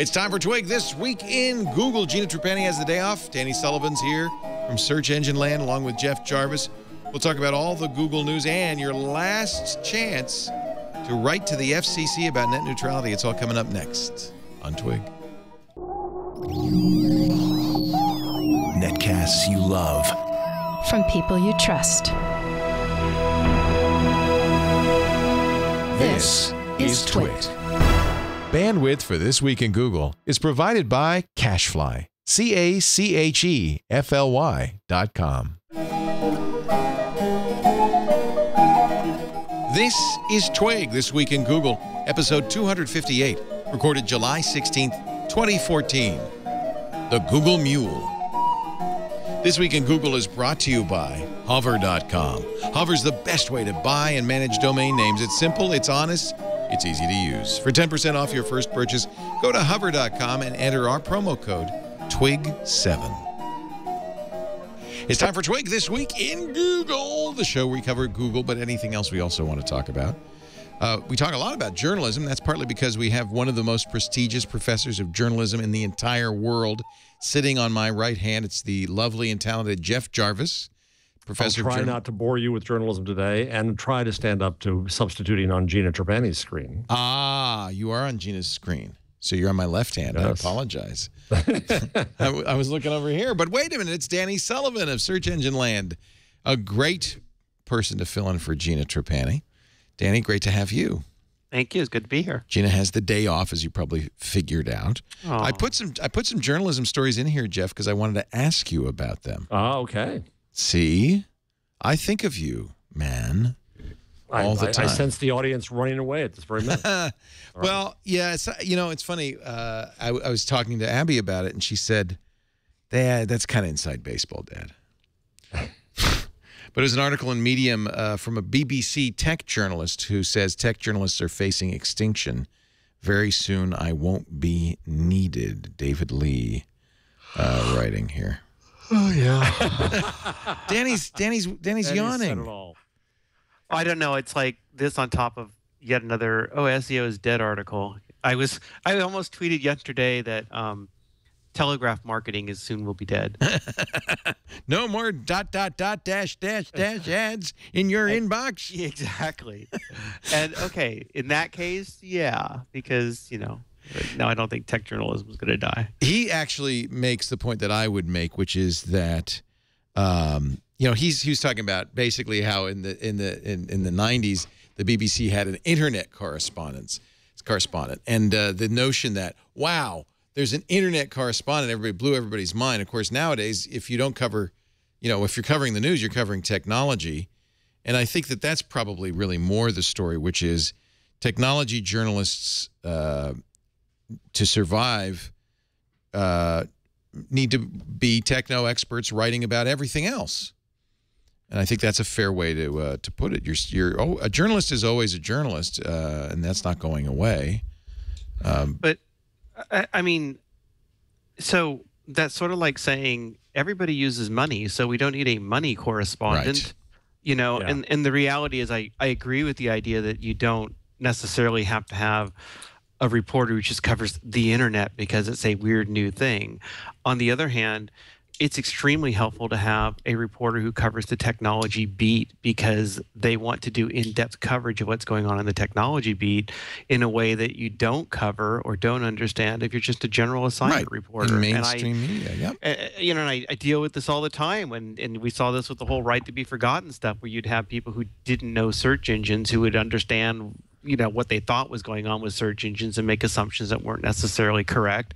It's time for Twig This Week in Google. Gina Trapani has the day off. Danny Sullivan's here from Search Engine Land along with Jeff Jarvis. We'll talk about all the Google news and your last chance to write to the FCC about net neutrality. It's all coming up next on Twig. Netcasts you love. From people you trust. This is Twit. Bandwidth for This Week in Google is provided by Cachefly. CACHEFLY.com. This is Twig, This Week in Google, episode 258, recorded July 16th, 2014. The Google Mule. This Week in Google is brought to you by Hover.com. Hover's the best way to buy and manage domain names. It's simple, it's honest, it's easy to use. For 10% off your first purchase, go to Hover.com and enter our promo code TWIG7. It's time for Twig This Week in Google, the show where we cover Google, but anything else we also want to talk about. We talk a lot about journalism. That's partly because we have one of the most prestigious professors of journalism in the entire world sitting on my right hand. It's the lovely and talented Jeff Jarvis. Professor I'll try not to bore you with journalism today and try to stand up to substituting on Gina Trapani's screen. Ah, you are on Gina's screen. So you're on my left hand. Yes. I apologize. I was looking over here. But wait a minute. It's Danny Sullivan of Search Engine Land. A great person to fill in for Gina Trapani. Danny, great to have you. Thank you. It's good to be here. Gina has the day off, as you probably figured out. Oh. I put some journalism stories in here, Jeff, because I wanted to ask you about them. Oh, okay. See? I think of you, man. All the time. I sense the audience running away at this very minute. Well, yeah, it's funny. I was talking to Abby about it, and she said, "Dad, that's kind of inside baseball, Dad." But it was an article in Medium from a BBC tech journalist who says tech journalists are facing extinction. Very soon, I won't be needed. David Lee writing here. Oh yeah. Danny's yawning. Said it all. I don't know. It's like this on top of yet another SEO is dead article. I almost tweeted yesterday that telegraph marketing is soon will be dead. No more ... dash ads in your inbox. Exactly. And okay, in that case, yeah, because no, I don't think tech journalism is going to die. He actually makes the point that I would make, which is that he was talking about basically how in the 90s the BBC had an internet correspondent, and the notion that there's an internet correspondent, everybody blew everybody's mind. Of course, nowadays if you don't cover, if you're covering the news, you're covering technology, and I think that that's probably really more the story, which is technology journalists to survive need to be techno experts writing about everything else. And I think that's a fair way to put it. A journalist is always a journalist, and that's not going away. But I mean, so that's sort of like saying everybody uses money, so we don't need a money correspondent. Right. Yeah. And the reality is I agree with the idea that you don't necessarily have to have a reporter who just covers the internet because it's a weird new thing. On the other hand, it's extremely helpful to have a reporter who covers the technology beat because they want to do in-depth coverage of what's going on in the technology beat in a way that you don't cover or don't understand if you're just a general assignment reporter. In mainstream media, yep. And I deal with this all the time, and we saw this with the whole right to be forgotten stuff, where you'd have people who didn't know search engines who would understand what they thought was going on with search engines and make assumptions that weren't necessarily correct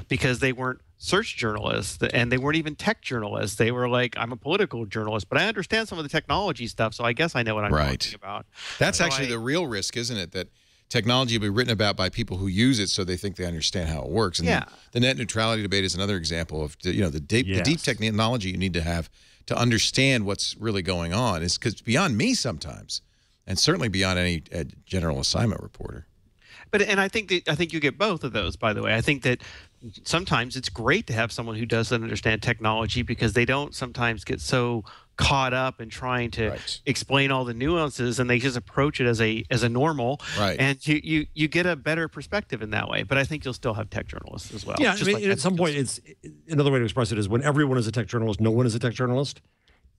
because they weren't search journalists, and they weren't even tech journalists. They were like, I'm a political journalist, but I understand some of the technology stuff, so I guess I know what I'm talking about. That's actually the real risk, isn't it? That technology will be written about by people who use it so they think they understand how it works. And the net neutrality debate is another example of the deep technology you need to have to understand what's really going on. Is because beyond me sometimes, and certainly beyond any general assignment reporter. And I think you get both of those, by the way. I think that sometimes it's great to have someone who doesn't understand technology because they don't sometimes get so caught up in trying to Right. explain all the nuances, and they just approach it as a normal, Right. and you get a better perspective in that way. But I think you'll still have tech journalists as well. Yeah, just I mean, like at some point, it's another way to express it is when everyone is a tech journalist, no one is a tech journalist.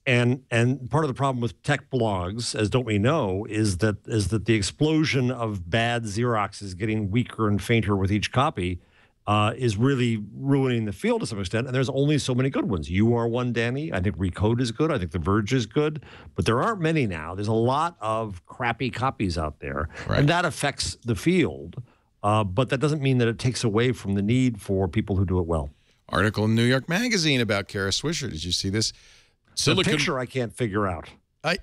And part of the problem with tech blogs, as don't we know, is that the explosion of bad Xeroxes getting weaker and fainter with each copy is really ruining the field to some extent. And there's only so many good ones. You are one, Danny. I think Recode is good. I think The Verge is good. But there aren't many now. There's a lot of crappy copies out there. Right. And that affects the field. But that doesn't mean that it takes away from the need for people who do it well. Article in New York Magazine about Kara Swisher. Did you see this? The picture I can't figure out.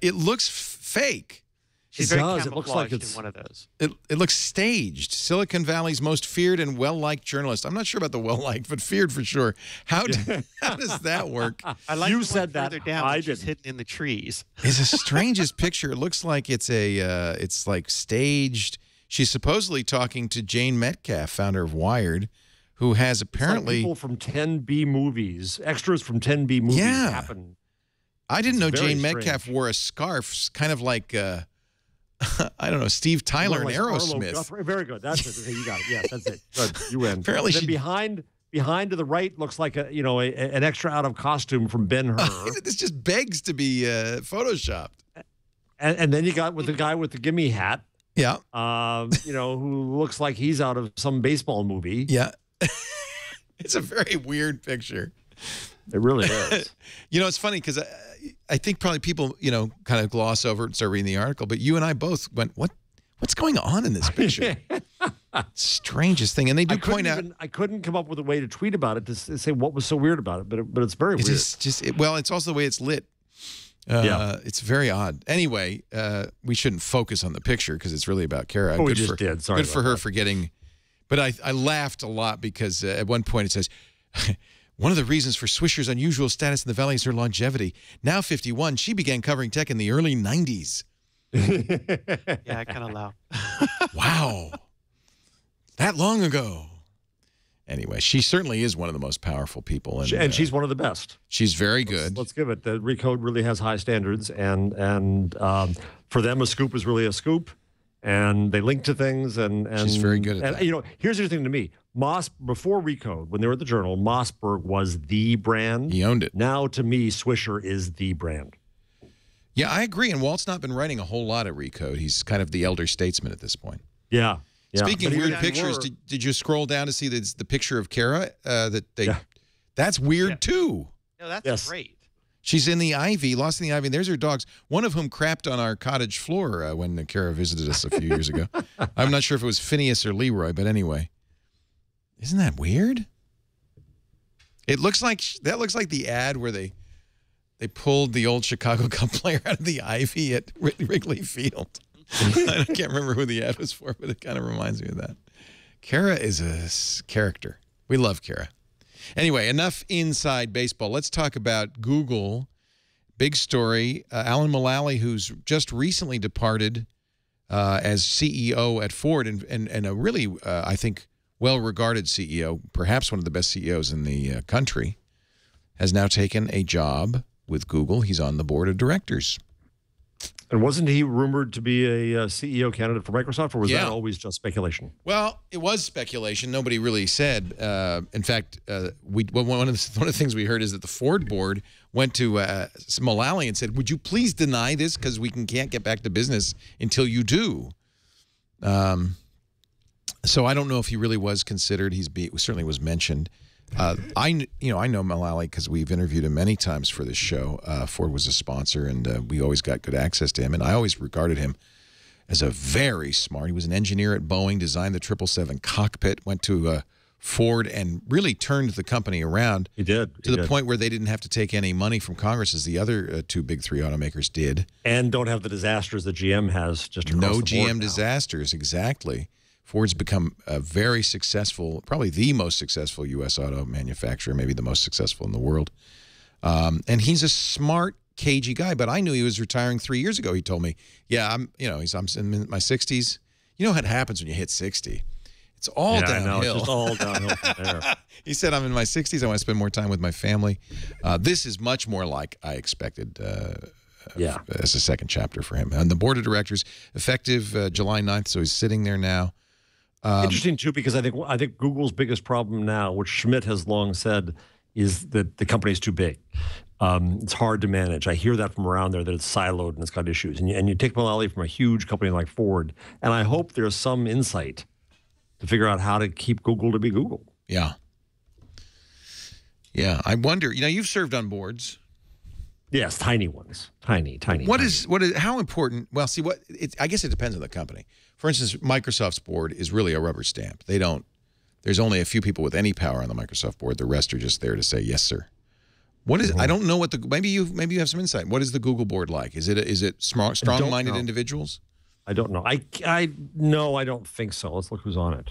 It looks fake. She's It very does. It looks like camouflaged it's in one of those. It looks staged. Silicon Valley's most feared and well-liked journalist. I'm not sure about the well-liked, but feared for sure. How does that work? I like You the one said that. further down, I which is didn't. hidden in the trees. It's the strangest picture. It looks like it's like staged. She's supposedly talking to Jane Metcalf, founder of Wired, who has apparently people from 10B movies, extras from 10B movies happen. I didn't know very Jane Metcalf strange. wore a scarf, kind of like I don't know, Steve Tyler and Like Arlo Aerosmith. Guthrie. Very good. That's it. Okay, you got it. Yes, that's it. Good. You win. Apparently then she- behind to the right looks like an extra out of costume from Ben-Hur. This just begs to be photoshopped. and then you got with the guy with the gimme hat, Yeah, who looks like he's out of some baseball movie. yeah. It's a very weird picture. It really is. It's funny because I think probably people, kind of gloss over it and start reading the article, but you and I both went, what's going on in this picture? Strangest thing. And they do point out. I couldn't come up with a way to tweet about it to say what was so weird about it, but it's very weird. It's also the way it's lit. It's very odd. Anyway, we shouldn't focus on the picture because it's really about Kara. We just did. Sorry Good for about her that. for getting. But I laughed a lot because at one point it says, one of the reasons for Swisher's unusual status in the Valley is her longevity. Now 51, she began covering tech in the early 90s. Yeah, I kind of laugh. Wow. That long ago. Anyway, she certainly is one of the most powerful people. And she's one of the best. She's very good. Let's give it. The Recode really has high standards, and for them, a scoop is really a scoop, and they link to things. And She's very good at that. Here's the thing to me: before Recode, when they were at the Journal, Mossberg was the brand. He owned it. Now, to me, Swisher is the brand. Yeah, I agree. And Walt's not been writing a whole lot at Recode. He's kind of the elder statesman at this point. Yeah. Speaking of But weird even pictures, more- did you scroll down to see the picture of Kara? Yeah. That's weird Yeah. too. No, that's Yes. great. She's in the ivy, lost in the ivy. And there's her dogs, one of whom crapped on our cottage floor when Kara visited us a few years ago. I'm not sure if it was Phineas or Leroy, but anyway. Isn't that weird? It looks like that looks like the ad where they pulled the old Chicago Cub player out of the ivy at Wrigley Field. I can't remember who the ad was for, but it kind of reminds me of that. Kara is a character. We love Kara. Anyway, enough inside baseball. Let's talk about Google. Big story. Alan Mulally, who's just recently departed as CEO at Ford and a really, I think, well-regarded CEO, perhaps one of the best CEOs in the country, has now taken a job with Google. He's on the board of directors. And wasn't he rumored to be a CEO candidate for Microsoft, or was Yeah. that always just speculation? Well, it was speculation. Nobody really said. In fact, one of the things we heard is that the Ford board went to Mulally and said, "Would you please deny this because we can't get back to business until you do." So I don't know if he really was considered. Certainly was mentioned. I know Mulally because we've interviewed him many times for this show. Ford was a sponsor, and we always got good access to him. And I always regarded him as a very smart. He was an engineer at Boeing, designed the 777 cockpit, went to Ford, and really turned the company around. He did. To the point where they didn't have to take any money from Congress, as the other two big three automakers did. And don't have the disasters that GM has just across No the board GM now. disasters, exactly. Ford's become a very successful, probably the most successful U.S. auto manufacturer, maybe the most successful in the world. And he's a smart, cagey guy. But I knew he was retiring 3 years ago. He told me, "Yeah, I'm in my 60s. You know what happens when you hit 60? It's all I know, downhill. it's just all downhill from there. He said, I'm in my 60s. I want to spend more time with my family. This is much more like I expected as a second chapter for him. And the board of directors, effective July 9th, so he's sitting there now. Interesting, too, because I think Google's biggest problem now, which Schmidt has long said, is that the company's too big. It's hard to manage. I hear that from around there, that it's siloed and it's got issues. And you take Mullally from a huge company like Ford, and I hope there's some insight to figure out how to keep Google to be Google. Yeah. Yeah. I wonder, you've served on boards. Yes, tiny ones. Tiny. What is how important? Well, see, I guess it depends on the company. For instance, Microsoft's board is really a rubber stamp. There's only a few people with any power on the Microsoft board. The rest are just there to say, yes, sir. What is, I don't know what maybe you have some insight. What is the Google board like? Is it strong-minded individuals? I don't know. No, I don't think so. Let's look who's on it.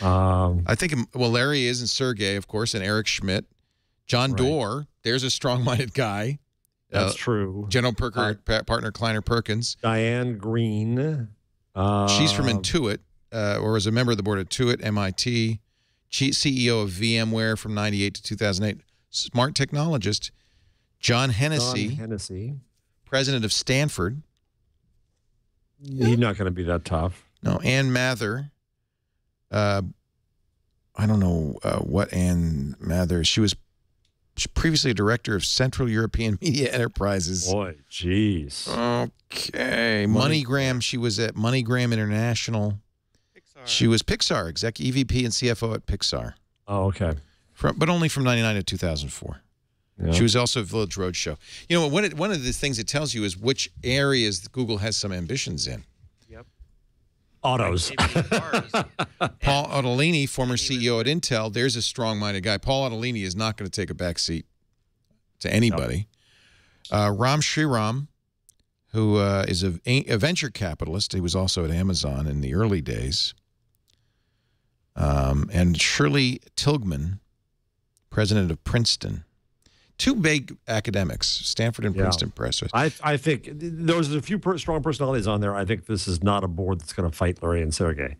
I think, Larry is, and Sergey, of course, and Eric Schmidt. John Doerr, there's a strong-minded guy. That's true. General partner Kleiner Perkins. Diane Green. She's from Intuit, or was a member of the board at Intuit, MIT. CEO of VMware from 98 to 2008. Smart technologist. John Hennessy. President of Stanford. He's not going to be that tough. No, Ann Mather. I don't know what Ann Mather. She's previously a director of Central European Media Enterprises. Boy, jeez. Okay. MoneyGram. She was at MoneyGram International. Pixar. She was Pixar, EVP and CFO at Pixar. Oh, okay. But only from 99 to 2004. Yeah. She was also at Village Roadshow. One of the things it tells you is which areas Google has some ambitions in. Yep. Autos. Paul Otellini, former CEO at Intel, there's a strong-minded guy. Paul Otellini is not going to take a back seat to anybody. Nope. Ram Shriram, who is a venture capitalist. He was also at Amazon in the early days. And Shirley Tilghman, president of Princeton. Two big academics, Stanford and Princeton professors. I think there's a few strong personalities on there. I think this is not a board that's going to fight Larry and Sergey.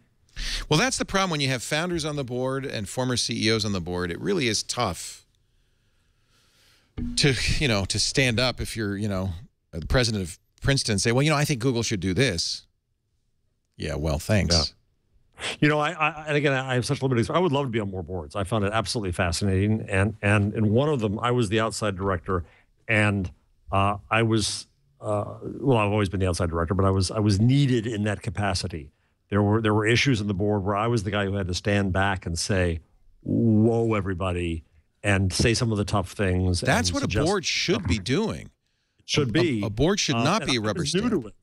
Well, that's the problem when you have founders on the board and former CEOs on the board. It really is tough to stand up if you're the president of Princeton and say, well, I think Google should do this. Yeah, well, thanks. Yeah. And again, I have such limited experience. I would love to be on more boards. I found it absolutely fascinating. And in one of them, I was the outside director, and I was I've always been the outside director, but I was needed in that capacity. There were issues in the board where I was the guy who had to stand back and say, "Whoa, everybody," and say some of the tough things. That's what a board should be doing. It should be. A board should not be a rubber stamp. New to it.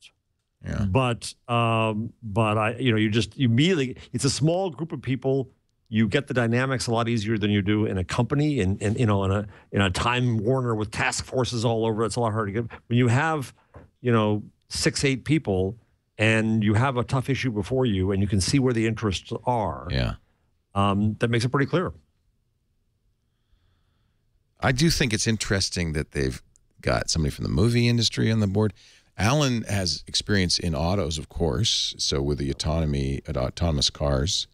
Yeah. But you immediately, it's a small group of people. You get the dynamics a lot easier than you do in a company and in a Time Warner with task forces all over. It's a lot harder to get when you have 6-8 people and you have a tough issue before you and you can see where the interests are. Yeah. That makes it pretty clear. I do think it's interesting that they've got somebody from the movie industry on the board. Alan has experience in autos, of course, so with the autonomous cars,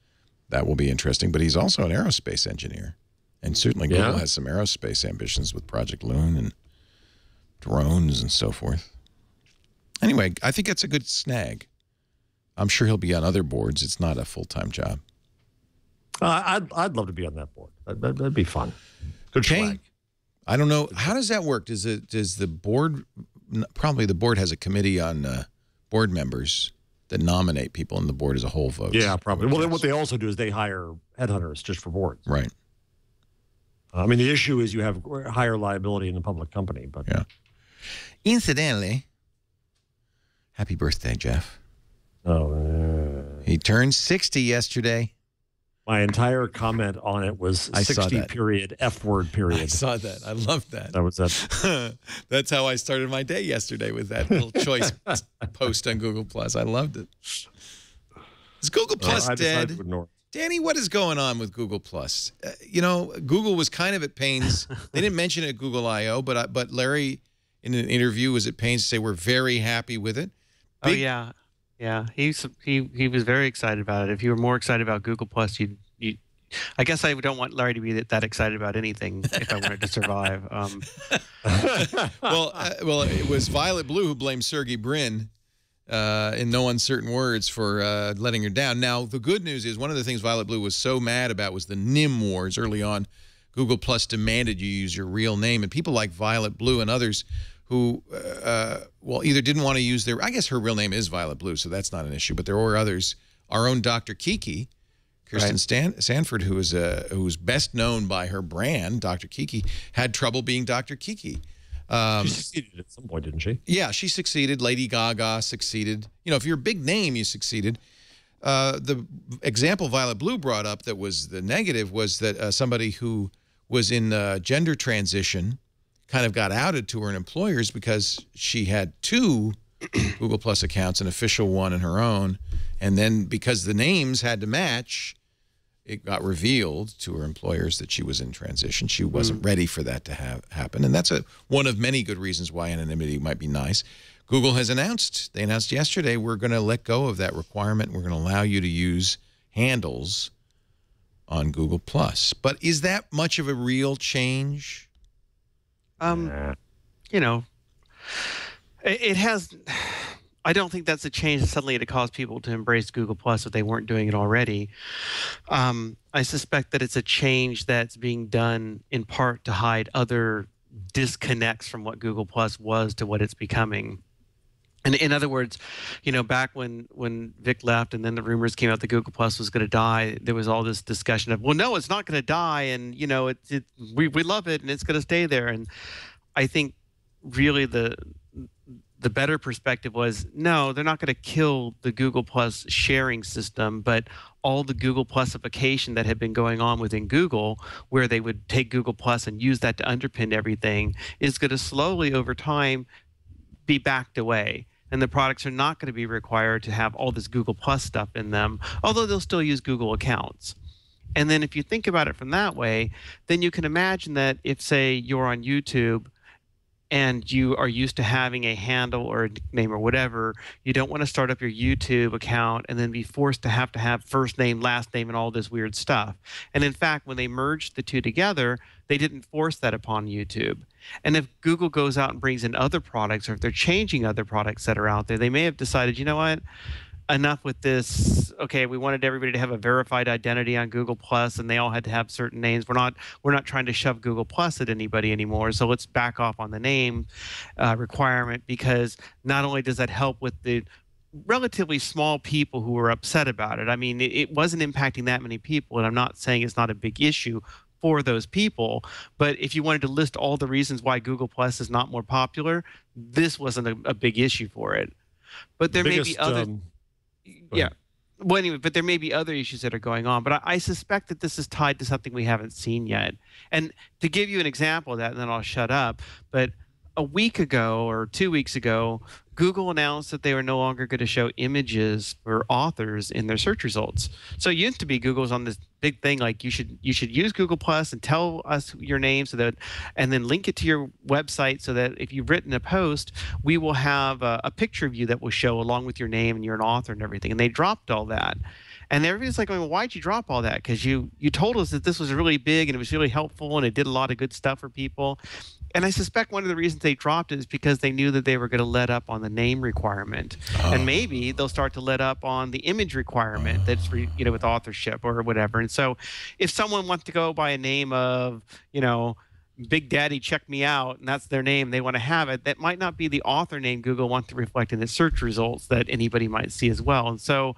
that will be interesting. But he's also an aerospace engineer, and certainly Google has some aerospace ambitions with Project Loon and drones and so forth. Anyway, I think that's a good snag. I'm sure he'll be on other boards. It's not a full-time job. I'd love to be on that board. That'd be fun. Good swag. I don't know. How does that work? Does the board... Probably the board has a committee on board members that nominate people, and the board as a whole votes. Yeah, probably. Well, then what they also do is they hire headhunters just for boards. Right. I mean, the issue is you have higher liability in a public company. But yeah. Incidentally, happy birthday, Jeff. Oh. He turned 60 yesterday. My entire comment on it was 60 period, F word period. I saw that. I loved that. That was that. That's how I started my day yesterday with that little choice post on Google+. I loved it. Is Google+ dead? Danny, what is going on with Google+? Google was kind of at pains. They didn't mention it at Google I/O, but Larry, in an interview, was at pains to say we're very happy with it. Oh, yeah. Yeah, he was very excited about it. If you were more excited about Google Plus, you I guess I don't want Larry to be that excited about anything if I wanted to survive. Well, it was Violet Blue who blamed Sergey Brin, in no uncertain words, for letting her down. Now, the good news is one of the things Violet Blue was so mad about was the NIM wars early on. Google Plus demanded you use your real name, and people like Violet Blue and others who, well, either didn't want to use their, I guess her real name is Violet Blue, so that's not an issue, but there were others. Our own Dr. Kiki, Kirsten Sanford, who is best known by her brand, Dr. Kiki, had trouble being Dr. Kiki. She succeeded at some point, didn't she? Yeah, she succeeded. Lady Gaga succeeded. You know, if you're a big name, you succeeded. The example Violet Blue brought up that was the negative was that somebody who was in gender transition kind of got outed to her employers because she had 2 Google Plus accounts, an official one and her own. And then because the names had to match, it got revealed to her employers that she was in transition. She wasn't ready for that to happen. And that's one of many good reasons why anonymity might be nice. Google has announced, they announced yesterday, we're going to let go of that requirement. We're going to allow you to use handles on Google Plus. But is that much of a real change? You know, it has. I don't think that's a change suddenly to cause people to embrace Google Plus if they weren't doing it already. I suspect that it's a change that's being done in part to hide other disconnects from what Google Plus was to what it's becoming. And in other words, you know, back when Vic left and then the rumors came out that Google Plus was going to die, there was all this discussion of, well, no, it's not going to die, and you know, we love it and it's going to stay there. And I think really the better perspective was, no, they're not going to kill the Google Plus sharing system, but all the Google Plusification that had been going on within Google, where they would take Google Plus and use that to underpin everything, is going to slowly over time be backed away. And the products are not going to be required to have all this Google Plus stuff in them, although they'll still use Google accounts. And then if you think about it from that way, then you can imagine that if, say, you're on YouTube and you are used to having a handle or a nickname or whatever, you don't want to start up your YouTube account and then be forced to have first name, last name, and all this weird stuff. And in fact, when they merged the two together, they didn't force that upon YouTube. And if Google goes out and brings in other products, or if they're changing other products that are out there, they may have decided, you know what, enough with this. Okay, we wanted everybody to have a verified identity on Google Plus, and they all had to have certain names. We're not trying to shove Google Plus at anybody anymore. So let's back off on the name requirement, because not only does that help with the relatively small people who were upset about it. I mean, it wasn't impacting that many people, and I'm not saying it's not a big issue for those people, but if you wanted to list all the reasons why Google Plus is not more popular, this wasn't a big issue for it. But there may be other yeah. Well, anyway, but there may be other issues that are going on. But I suspect that this is tied to something we haven't seen yet. And to give you an example of that, and then I'll shut up, but a week ago or 2 weeks ago, Google announced that they were no longer going to show images for authors in their search results. So it used to be Google's on this big thing like you should use Google Plus and tell us your name so that, and then link it to your website so that if you've written a post, we will have a picture of you that will show along with your name and you're an author and everything. And they dropped all that. And everybody's like, well, why'd you drop all that? Because you told us that this was really big and it was really helpful and it did a lot of good stuff for people. And I suspect one of the reasons they dropped it is because they knew that they were going to let up on the name requirement. And maybe they'll start to let up on the image requirement that's, with authorship or whatever. And so if someone wants to go by a name of, Big Daddy Check Me Out, and that's their name, they want to have it, that might not be the author name Google wants to reflect in its search results that anybody might see as well. And so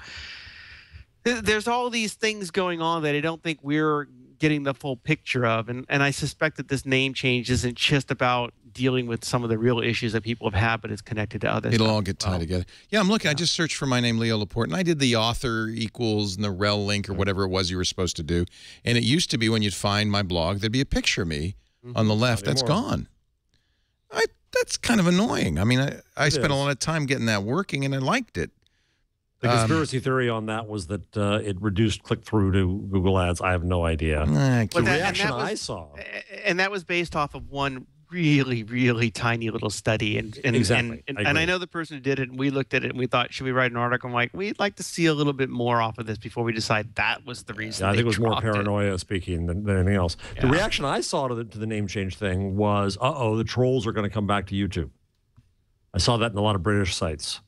there's all these things going on that I don't think we're getting the full picture of. And I suspect that this name change isn't just about dealing with some of the real issues that people have had, but it's connected to others. It'll all get tied together. Yeah, I'm looking. I just searched for my name, Leo Laporte, and I did the author equals and the rel link or whatever it was you were supposed to do. And it used to be when you'd find my blog, there'd be a picture of me on the left. That's gone. That's kind of annoying. I mean, I spent a lot of time getting that working, and I liked it. The conspiracy theory on that was that it reduced click-through to Google Ads. I have no idea. The reaction I saw. And that was based off of one really, really tiny little study. Exactly. And I know the person who did it, and we looked at it and we thought, should we write an article? I'm like, we'd like to see a little bit more off of this before we decide that was the reason. Yeah, I think it was more dropped paranoia speaking than anything else. Yeah. The reaction I saw to the name change thing was, the trolls are going to come back to YouTube. I saw that in a lot of British sites.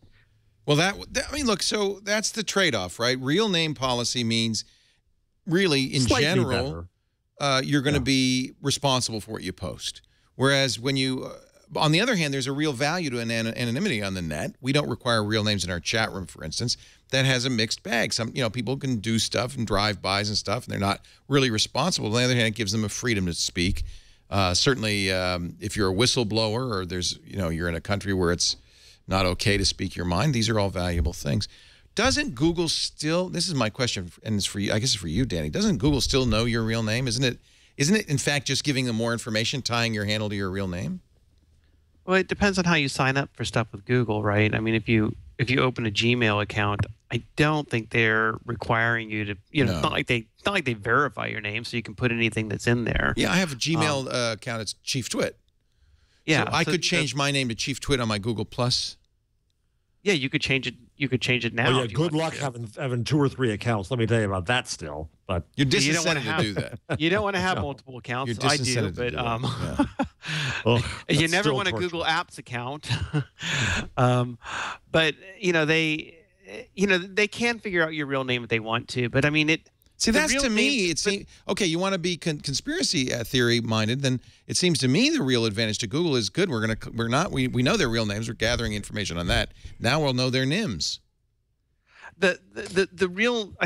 Well, I mean, look, so that's the trade-off, right? Real name policy means really, in Slightly general, you're going to be responsible for what you post. Whereas when you, on the other hand, there's a real value to anonymity on the net. We don't require real names in our chat room, for instance. That has a mixed bag. Some, people can do stuff and drive-bys and stuff, and they're not really responsible. On the other hand, it gives them a freedom to speak. Certainly, if you're a whistleblower or there's, you're in a country where it's not okay to speak your mind, these are all valuable things. Doesn't Google still, this is my question, and it's for you, I guess it's for you, Danny, doesn't Google still know your real name? Isn't it, in fact, just giving them more information, tying your handle to your real name? Well, it depends on how you sign up for stuff with Google, right? I mean, if you open a Gmail account, I don't think they're requiring you to, No. it's not like they verify your name, so you can put anything that's in there. Yeah, I have a Gmail account. It's Chief Twit. Yeah, so I could change my name to Chief Twit on my Google Plus. Yeah, you could change it. You could change it now. Oh, yeah, if you good wanted luck to. having 2 or 3 accounts. Let me tell you about that still. But You're You don't wanna disincentive to do that. You don't want to have multiple accounts. You're I do, disincentive to but do that. you that's never still want a torture. Google Apps account. But they can figure out your real name if they want to. But I mean, See, the that's real to me, name- it seems, okay, you want to be conspiracy theory minded, then it seems to me the real advantage to Google is good. We know their real names. We're gathering information on that. Now we'll know their NIMs. I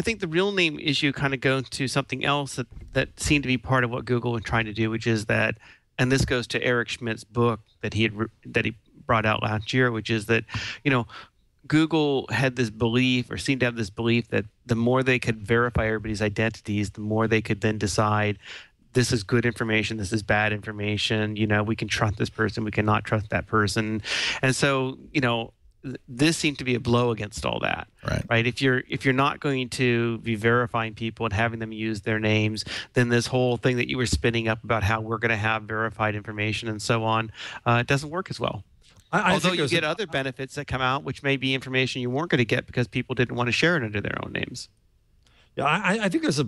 think the real name issue kind of goes to something else that seemed to be part of what Google was trying to do, which is that, and this goes to Eric Schmidt's book that he brought out last year, which is that, Google had this belief, or seemed to have this belief, that the more they could verify everybody's identities, the more they could then decide this is good information, this is bad information, we can trust this person, we cannot trust that person. And so, this seemed to be a blow against all that. Right? If you're not going to be verifying people and having them use their names, then this whole thing that you were spinning up about how we're going to have verified information and so on, it doesn't work as well. Although you get other benefits that come out, which may be information you weren't going to get because people didn't want to share it under their own names. Yeah, I think there's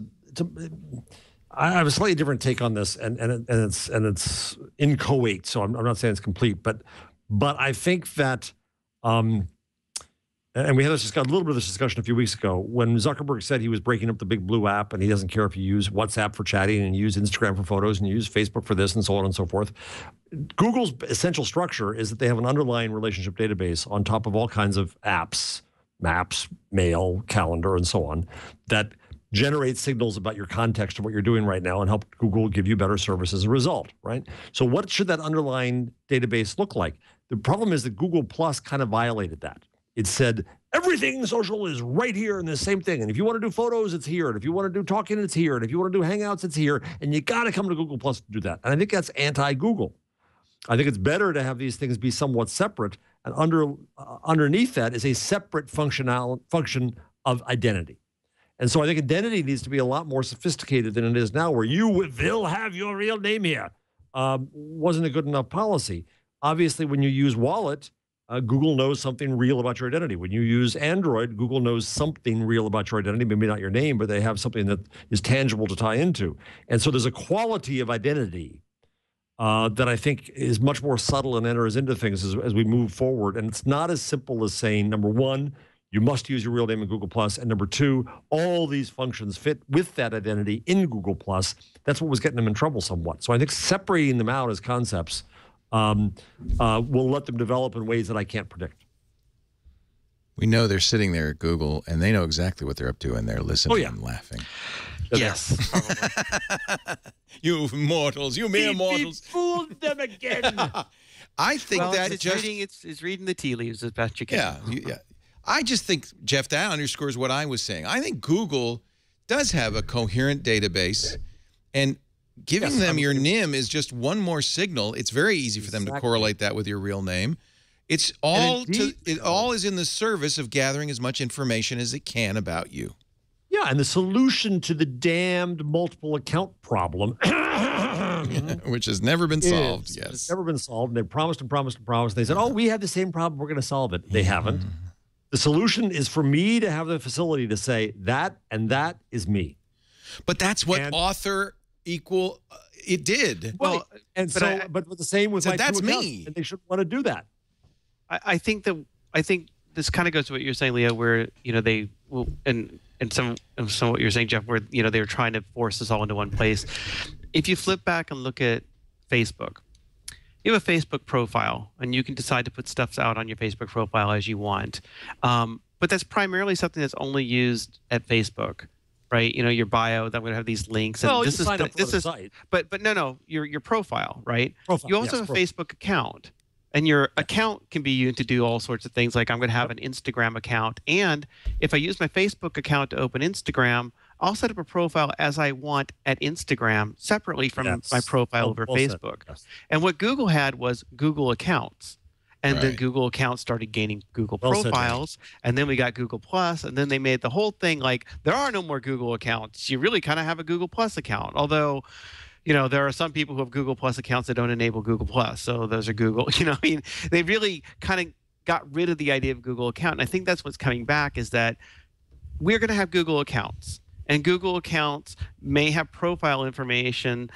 I have a slightly different take on this, and it's in Kuwait, so I'm not saying it's complete, but I think that, and we had a little bit of this discussion a few weeks ago when Zuckerberg said he was breaking up the Big Blue app, and he doesn't care if you use WhatsApp for chatting and you use Instagram for photos and you use Facebook for this and so on and so forth. Google's essential structure is that they have an underlying relationship database on top of all kinds of apps, maps, mail, calendar, and so on, that generate signals about your context of what you're doing right now and help Google give you better service as a result, right? So what should that underlying database look like? The problem is that Google Plus kind of violated that. It said, everything social is right here in the same thing. And if you want to do photos, it's here. And if you want to do talking, it's here. And if you want to do Hangouts, it's here. And you got to come to Google Plus to do that. And I think that's anti-Google. I think it's better to have these things be somewhat separate. And underneath that is a separate function of identity. And so I think identity needs to be a lot more sophisticated than it is now, where you will have your real name here. Wasn't a good enough policy. Obviously, when you use Wallet, Google knows something real about your identity. When you use Android, Google knows something real about your identity, maybe not your name, but they have something that is tangible to tie into. And so there's a quality of identity that I think is much more subtle and enters into things as we move forward. And it's not as simple as saying, number one, you must use your real name in Google+, and number two, all these functions fit with that identity in Google+. That's what was getting them in trouble somewhat. So I think separating them out as concepts will let them develop in ways that I can't predict. We know they're sitting there at Google, and they know exactly what they're up to, and they're listening and laughing. Yes. You mortals, you mere mortals. We fooled them again. I think it's reading the tea leaves as best you can. Yeah. I just think, Jeff, that underscores what I was saying. I think Google does have a coherent database, and giving them your NIM is just one more signal. It's very easy for them to correlate that with your real name. It's all it all is in the service of gathering as much information as it can about you. Yeah, and the solution to the damned multiple account problem which has never been solved. Yes, it's never been solved. And they promised and promised and promised. They said, "Oh, we have the same problem. We're going to solve it." They haven't. The solution is for me to have the facility to say that and that is me. But that's what author equal it did. Well, and but the same with my that's two accounts, me. and they should want to do that. I think this kind of goes to what you're saying, Leo, where they will and some of what you're saying, Jeff, where they were trying to force us all into one place. If you flip back and look at Facebook, you have a Facebook profile, and you can decide to put stuff out on your Facebook profile as you want. But that's primarily something that's only used at Facebook, right? Your bio, that would have these links. And this is site. But no, your profile, right? Profile, you also have a Facebook account. And your account can be used to do all sorts of things. Like I'm going to have an Instagram account. And if I use my Facebook account to open Instagram, I'll set up a profile as I want at Instagram separately from my profile over Facebook. Yes. And what Google had was Google accounts. And then Google accounts started gaining Google profiles. And then we got Google Plus. And then they made the whole thing like there are no more Google accounts. You really kind of have a Google Plus account. Although there are some people who have Google Plus accounts that don't enable Google Plus. So those are Google, they really kind of got rid of the idea of Google account. And I think that's what's coming back is that we're going to have Google accounts. And Google accounts may have profile information,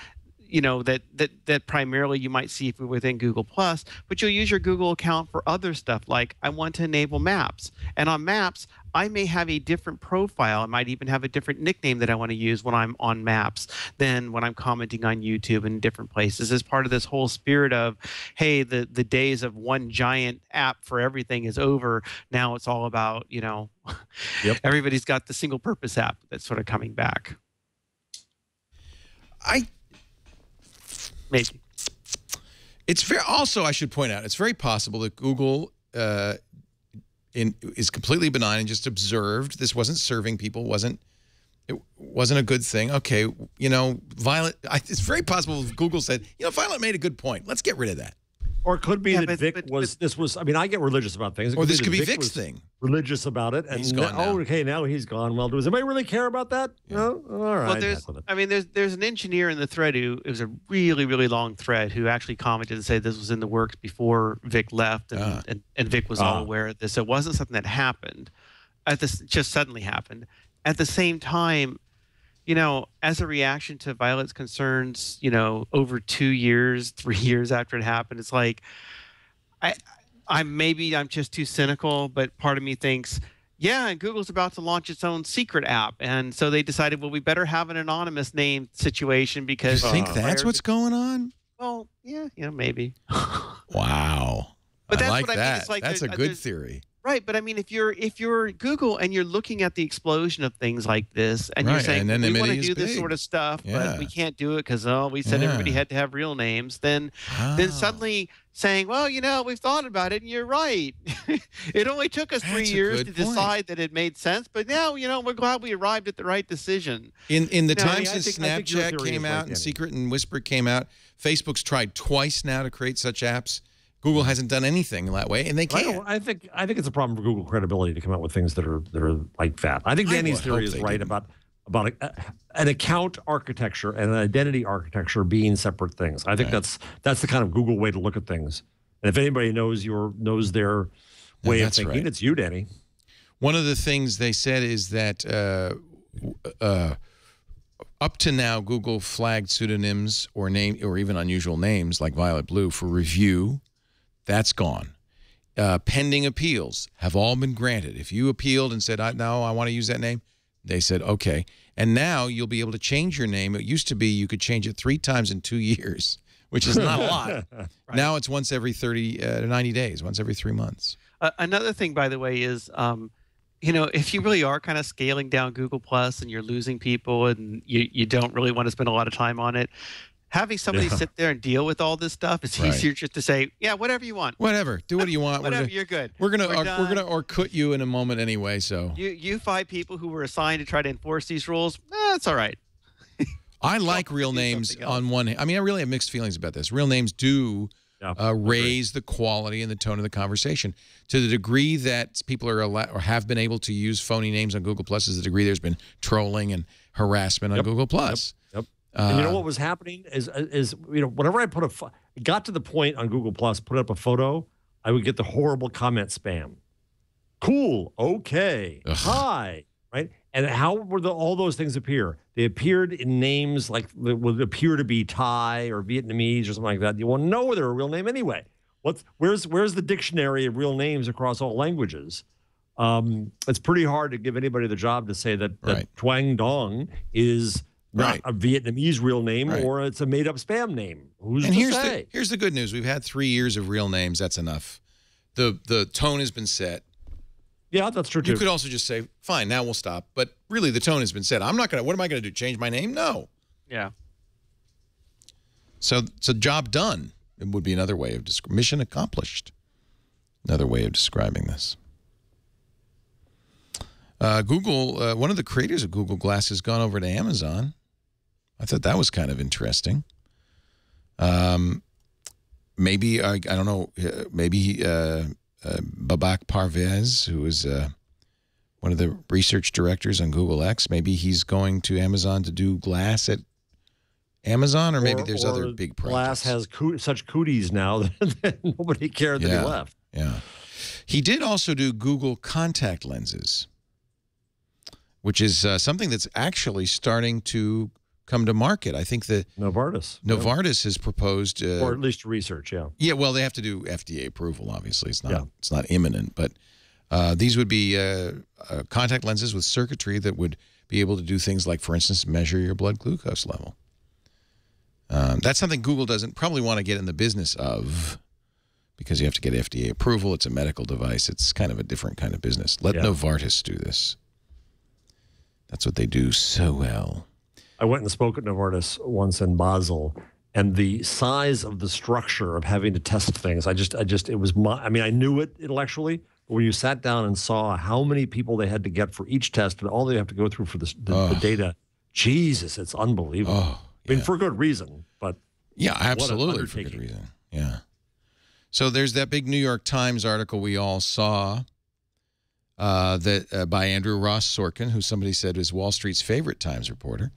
that primarily you might see if we're within Google Plus, but you'll use your Google account for other stuff. Like I want to enable Maps. And on Maps, I may have a different profile. I might even have a different nickname that I want to use when I'm on Maps than when I'm commenting on YouTube and different places as part of this whole spirit of, hey, the days of one giant app for everything is over. Now it's all about, everybody's got the single purpose app that's sort of coming back. Maybe. It's very, also, I should point out, it's very possible that Google is completely benign and just observed this wasn't serving people, it wasn't a good thing. Okay, Violet, it's very possible Google said, Violet made a good point. Let's get rid of that. Or it could be that Vic was, I mean, I get religious about things. Or this could be Vic's thing. Religious about it. And he's gone now. Okay, now he's gone. Well, does anybody really care about that? Yeah. No? All right. Well, there's an engineer in the thread it was a really, really long thread who actually commented and said this was in the works before Vic left and Vic was all aware of this. So it wasn't something that happened. Just suddenly happened. At the same time, as a reaction to Violet's concerns, over 2 years, 3 years after it happened, it's like, I'm just too cynical, but part of me thinks, yeah, and Google's about to launch its own secret app. And so they decided, well, we better have an anonymous name situation because... You think that's what's going on? Well, yeah, maybe. Wow. But that's I like what that. I mean. It's like that's a good theory. Right, but I mean, if you're Google and you're looking at the explosion of things like this, and you're saying we want to do this sort of stuff, but we can't do it because we said everybody had to have real names, then suddenly saying, well, we've thought about it, and you're right. It only took us 3 years to decide that it made sense, but now we're glad we arrived at the right decision. In the time since Snapchat came out and Secret and Whisper came out, Facebook's tried twice now to create such apps. Google hasn't done anything that way, and they can't. I think it's a problem for Google credibility to come out with things that are like that. I think Danny's theory is right about an account architecture and an identity architecture being separate things. I think that's the kind of Google way to look at things. And if anybody knows their way of thinking, it's you, Danny. One of the things they said is that up to now, Google flagged pseudonyms or even unusual names like Violet Blue for review. That's gone. Pending appeals have all been granted. If you appealed and said, no, I want to use that name, they said, okay. And now you'll be able to change your name. It used to be you could change it 3 times in 2 years, which is not a lot. Right. Now it's once every 90 days, once every 3 months. Another thing, by the way, is if you really are kind of scaling down Google Plus and you're losing people and you don't really want to spend a lot of time on it, having somebody sit there and deal with all this stuff, it's easier just to say, yeah, whatever you want. Whatever. Do what you want. Whatever, you're good. We're gonna orcut you in a moment anyway, so. You 5 people who were assigned to try to enforce these rules, that's all right. I like real names on one hand. I mean, I really have mixed feelings about this. Real names do raise the quality and the tone of the conversation. To the degree that people are or have been able to use phony names on Google Plus is the degree there's been trolling and harassment on Google Plus. And you know what was happening is whenever I put it got to the point on Google Plus, put up a photo, I would get the horrible comment spam. Cool, okay, hi, right? And how would all those things appear? They appeared in names like that would appear to be Thai or Vietnamese or something like that. You won't know they're a real name anyway. Where's the dictionary of real names across all languages? It's pretty hard to give anybody the job to say that Twang Dong is not a Vietnamese real name or it's a made-up spam name. Who's to say? Here's the good news. We've had 3 years of real names. That's enough. The tone has been set. Yeah, that's true, too. You could also just say, fine, now we'll stop. But really, the tone has been set. I'm not going to, what am I going to do, change my name? No. Yeah. So it's a job done. It would be another way of mission accomplished. Another way of describing this. Google, one of the creators of Google Glass has gone over to Amazon. I thought that was kind of interesting. Maybe, I don't know, maybe Babak Parvez, who is one of the research directors on Google X, maybe he's going to Amazon to do Glass at Amazon, or maybe there's other big projects. Glass has such cooties now that nobody cared that he left. Yeah. He did also do Google contact lenses, which is something that's actually starting to come to market. I think that Novartis has proposed, or at least research. Yeah. Yeah. Well, they have to do FDA approval. Obviously, it's not imminent, but these would be contact lenses with circuitry that would be able to do things like, for instance, measure your blood glucose level. That's something Google doesn't probably want to get in the business of, because you have to get FDA approval. It's a medical device. It's kind of a different kind of business. Let Novartis do this. That's what they do so well. I went and spoke at Novartis once in Basel, and the size of the structure of having to test things, I mean, I knew it intellectually, but when you sat down and saw how many people they had to get for each test and all they have to go through for the data, Jesus, it's unbelievable. Oh, I mean, for good reason, but yeah, absolutely for good reason. Yeah. So there's that big New York Times article we all saw that by Andrew Ross Sorkin, who somebody said is Wall Street's favorite Times reporter,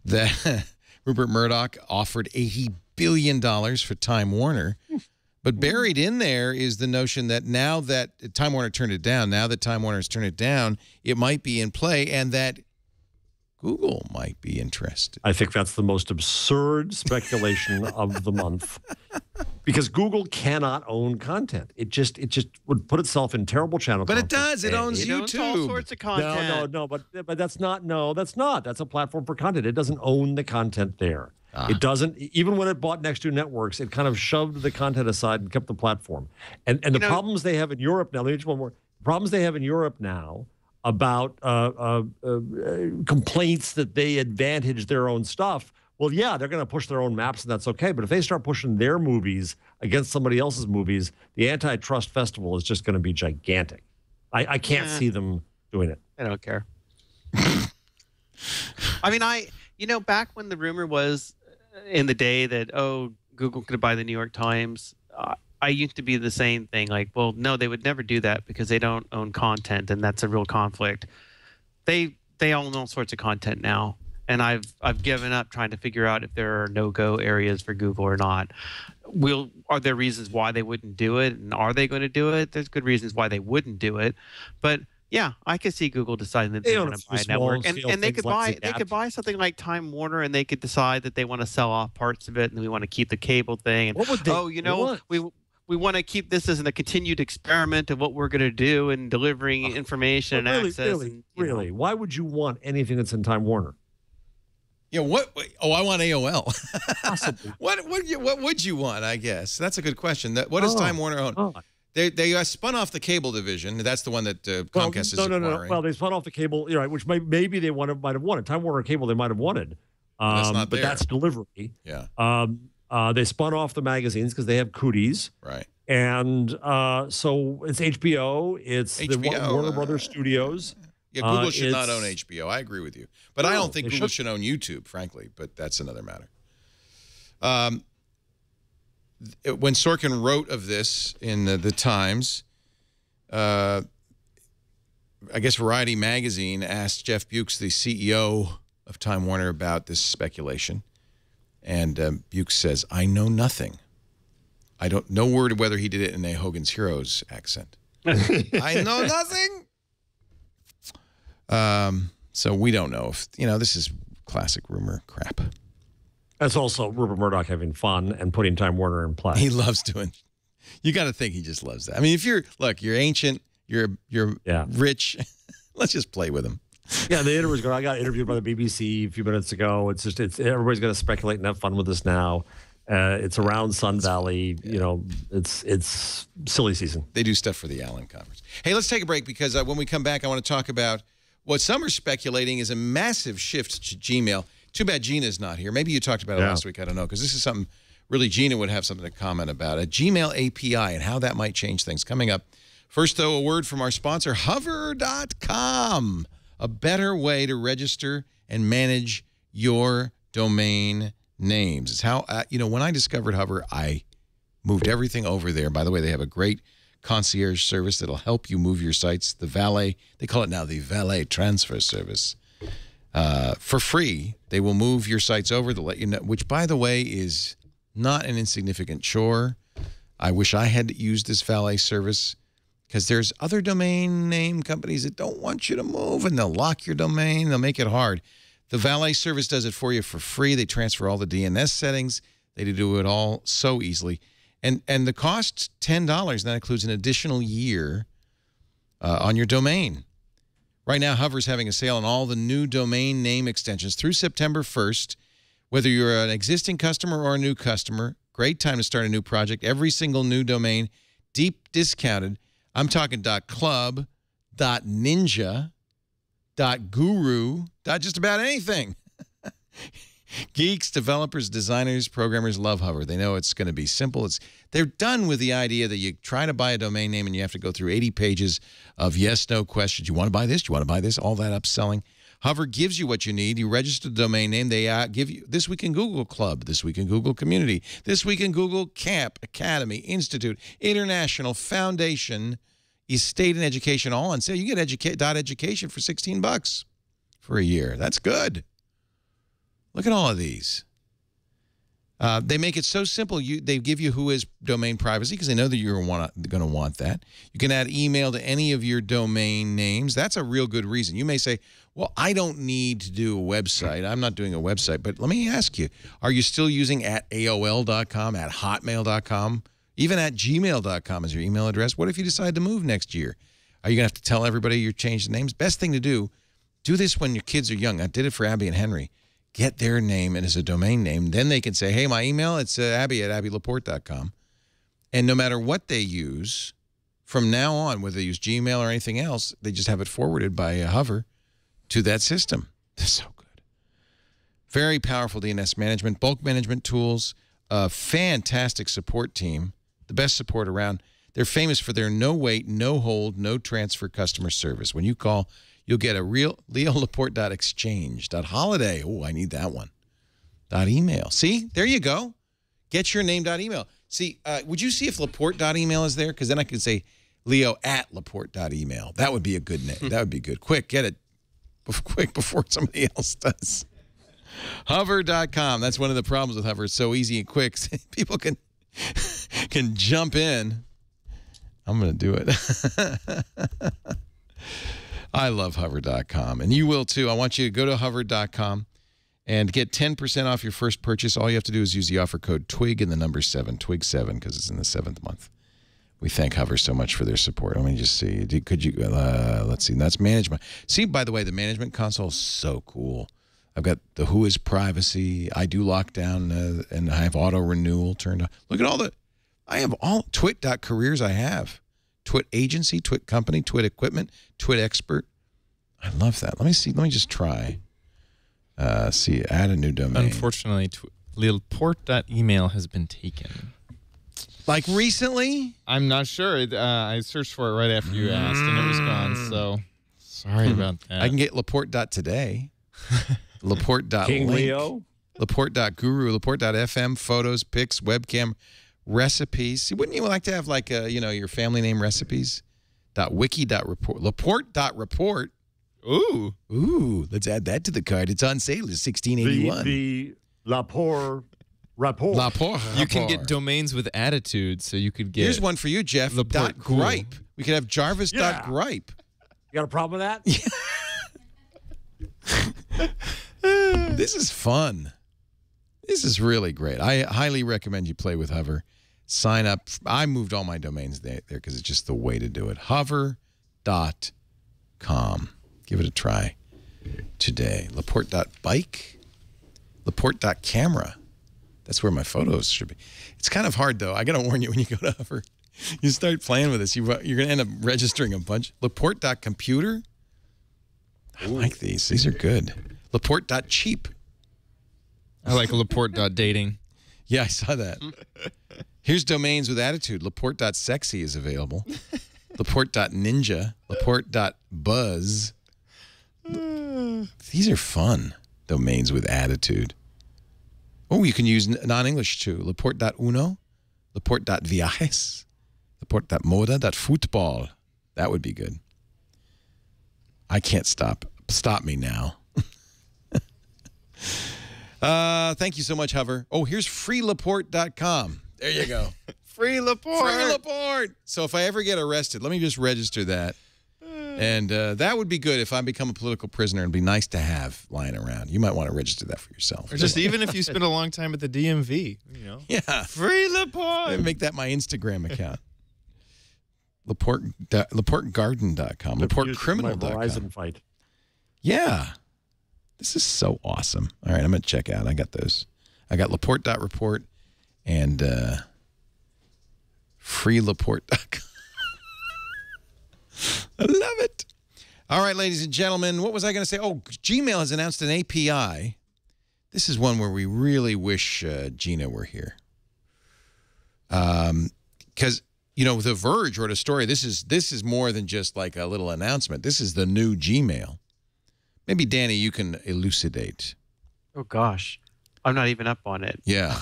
that Rupert Murdoch offered $80 billion for Time Warner. But buried in there is the notion that now that Time Warner turned it down, now that Time Warner has turned it down, it might be in play, and that Google might be interested. I think that's the most absurd speculation of the month, because Google cannot own content. It just would put itself in terrible channel. But it does. It owns YouTube. Owns all sorts of content. No. But that's not. No, that's not. That's a platform for content. It doesn't own the content there. It doesn't. Even when it bought Next2 Networks, it kind of shoved the content aside and kept the platform. And the problems they have in Europe now. Let me mention one more. Problems they have in Europe now about complaints that they advantage their own stuff. Well, yeah, they're going to push their own maps, and that's okay. But if they start pushing their movies against somebody else's movies, the antitrust festival is just going to be gigantic. I can't see them doing it. I don't care. I mean, back when the rumor was in the day that, Google could buy the New York Times, I used to be the same thing. Like, well, no, they would never do that because they don't own content, and that's a real conflict. They own all sorts of content now, and I've given up trying to figure out if there are no-go areas for Google or not. Are there reasons why they wouldn't do it, and are they going to do it? There's good reasons why they wouldn't do it, but yeah, I could see Google deciding that they want to buy a network, and they could buy something like Time Warner, and they could decide that they want to sell off parts of it, and we want to keep the cable thing. And what would they, we want to keep this as a continued experiment of what we're going to do in delivering information and access. Really, why would you want anything that's in Time Warner? Yeah, what? Oh, I want AOL. Possibly. What would you want? I guess that's a good question. What does Time Warner own? They spun off the cable division. That's the one that Comcast is acquiring. No. Well, they spun off the cable, right? Which maybe they might have wanted. Time Warner Cable they might have wanted. That's not there. But that's delivery. Yeah. They spun off the magazines because they have cooties. Right. And so it's HBO. It's the Warner Brothers Studios. Yeah, Google should not own HBO. I agree with you. But I don't think Google should own YouTube, frankly. But that's another matter. When Sorkin wrote of this in the Times, I guess Variety magazine asked Jeff Bewkes, the CEO of Time Warner, about this speculation. And Buke says, I know nothing. I don't know word of whether he did it in a Hogan's Heroes accent. I know nothing. So we don't know if, this is classic rumor crap. That's also Rupert Murdoch having fun and putting Time Warner in play. He loves doing. You got to think he just loves that. I mean, if you're ancient, you're rich. Let's just play with him. Yeah, the interviewer's going. I got interviewed by the BBC a few minutes ago. It's everybody's going to speculate and have fun with this now. It's around Sun Valley. It's silly season. They do stuff for the Allen Conference. Hey, let's take a break because when we come back, I want to talk about what some are speculating is a massive shift to Gmail. Too bad Gina's not here. Maybe you talked about it last week. I don't know, because this is something really Gina would have something to comment about. A Gmail API and how that might change things. Coming up. First, though, a word from our sponsor, Hover.com. A better way to register and manage your domain names. It's how, when I discovered Hover, I moved everything over there. By the way, they have a great concierge service that'll help you move your sites. The valet, they call it now the valet transfer service. For free, they will move your sites over to let you know, which, by the way, is not an insignificant chore. I wish I had used this valet service because there's other domain name companies that don't want you to move, and they'll lock your domain. They'll make it hard. The valet service does it for you for free. They transfer all the DNS settings. They do it all so easily. And the cost, $10, and that includes an additional year on your domain. Right now, Hover's having a sale on all the new domain name extensions through September 1st. Whether you're an existing customer or a new customer, great time to start a new project. Every single new domain, deep discounted. I'm talking .club, .ninja, .guru, just about anything. Geeks, developers, designers, programmers love Hover. They know it's going to be simple. They're done with the idea that you try to buy a domain name and you have to go through 80 pages of yes, no questions. You want to buy this? You want to buy this? All that upselling. Hover gives you what you need. You register the domain name. They give you This Week in Google Club, This Week in Google Community, This Week in Google Camp, Academy, Institute, International, Foundation, Estate and Education, all on sale. You get .education for $16 for a year. That's good. Look at all of these. They make it so simple. They give you who is domain privacy because they know that you're going to want that. You can add email to any of your domain names. That's a real good reason. You may say, well, I don't need to do a website. I'm not doing a website. But let me ask you, are you still using at AOL.com, at Hotmail.com, even at gmail.com as your email address? What if you decide to move next year? Are you going to have to tell everybody you're changing names? Best thing to do this when your kids are young. I did it for Abby and Henry. Get their name and as a domain name. Then they can say, hey, my email, it's Abby at abbylaporte.com. And no matter what they use, from now on, whether they use Gmail or anything else, they just have it forwarded by Hover to that system. They're so good. Very powerful DNS management, bulk management tools, a fantastic support team, the best support around. They're famous for their no wait, no hold, no transfer customer service. When you call, you'll get a real leolaporte.exchange.holiday. Oh, I need that one. .email. See, there you go. Get your name.email. See, would you see if Laporte.email is there? Because then I could say Leo at Laporte.email. That would be a good name. That would be good. Quick, get it. Quick before somebody else does. Hover.com. That's one of the problems with Hover. It's so easy and quick. People can jump in. I'm going to do it. I love Hover.com, and you will too. I want you to go to Hover.com and get 10% off your first purchase. All you have to do is use the offer code TWIG and the number 7, TWIG7, because it's in the 7th month. We thank Hover so much for their support. Let me just see. Could you, let's see. That's management. See, by the way, the management console is so cool. I've got the who is privacy. I do lockdown, and I have auto renewal turned on. Look at I have all twit.careers I have. Twit agency, Twit company, Twit equipment, Twit expert. I love that. Let me see. Let me just try. See, add a new domain. Unfortunately, Laporte.email has been taken. Like recently? I'm not sure. I searched for it right after you asked, and it was gone. So sorry about that. I can get Laporte.today, Laporte.link, King Leo, Laporte.guru, Laporte.fm, photos, pics, webcam, recipes. See, wouldn't you like to have like your family name recipes? .wiki.report, Laporte.report. Ooh. Let's add that to the card. It's on sale. It's $16.81. Laporte. Laporte. You can get domains with attitude, so you could get. Here's one for you, Jeff. Laporte .gripe. We could have Jarvis .gripe. You got a problem with that? This is fun. This is really great. I highly recommend you play with Hover. Sign up. I moved all my domains there because it's just the way to do it. Hover.com. Give it a try today. Laporte.bike. Laporte.camera. That's where my photos should be. It's kind of hard, though. I got to warn you, when you go to Hover, you start playing with this, you're going to end up registering a bunch. Laporte.computer. I like these. These are good. Laporte.cheap. I like Laporte.dating. Yeah, I saw that. Here's domains with attitude. Laporte.sexy is available. Laporte.ninja. Laporte.buzz. These are fun. Domains with attitude. Oh, you can use non-English too. Laporte.uno. Laporte.viajes. Laporte.moda.football. That would be good. I can't stop. Stop me now. Thank you so much, Hover. Oh, here's freelaporte.com. There you go. Free Laporte. Free Laporte. So if I ever get arrested, let me just register that. And that would be good if I become a political prisoner. It'd be nice to have lying around. You might want to register that for yourself. Or just even if you spend a long time at the DMV, you know. Yeah. Free Laporte. Make that my Instagram account. LaporteGarden.com. LaporteCriminal.com. Verizon fight. Yeah. This is so awesome. All right, I'm going to check out. I got those. I got Laporte.report and freelaporte.com. I love it. All right, ladies and gentlemen, what was I going to say? Oh, Gmail has announced an API. This is one where we really wish Gina were here. Because, you know, The Verge wrote a story. This is more than just like a little announcement. This is the new Gmail. Maybe, Danny, you can elucidate. Oh, gosh. I'm not even up on it. Yeah.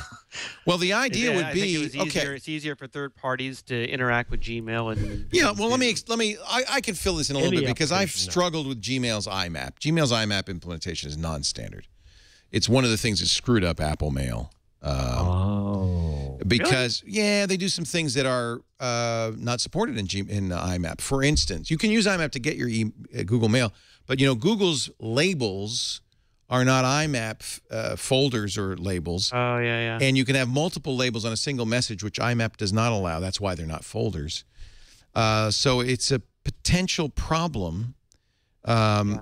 Well, the idea would be, I think it was easier, it's easier for third parties to interact with Gmail. And yeah, well, I can fill this in a little bit because I've struggled with Gmail's IMAP. Gmail's IMAP implementation is non-standard. It's one of the things that screwed up Apple Mail. Because, really? Yeah, they do some things that are not supported in IMAP. For instance, you can use IMAP to get your Google Mail, but, you know, Google's labels are not IMAP folders or labels. Oh, yeah. And you can have multiple labels on a single message, which IMAP does not allow. That's why they're not folders. So it's a potential problem. And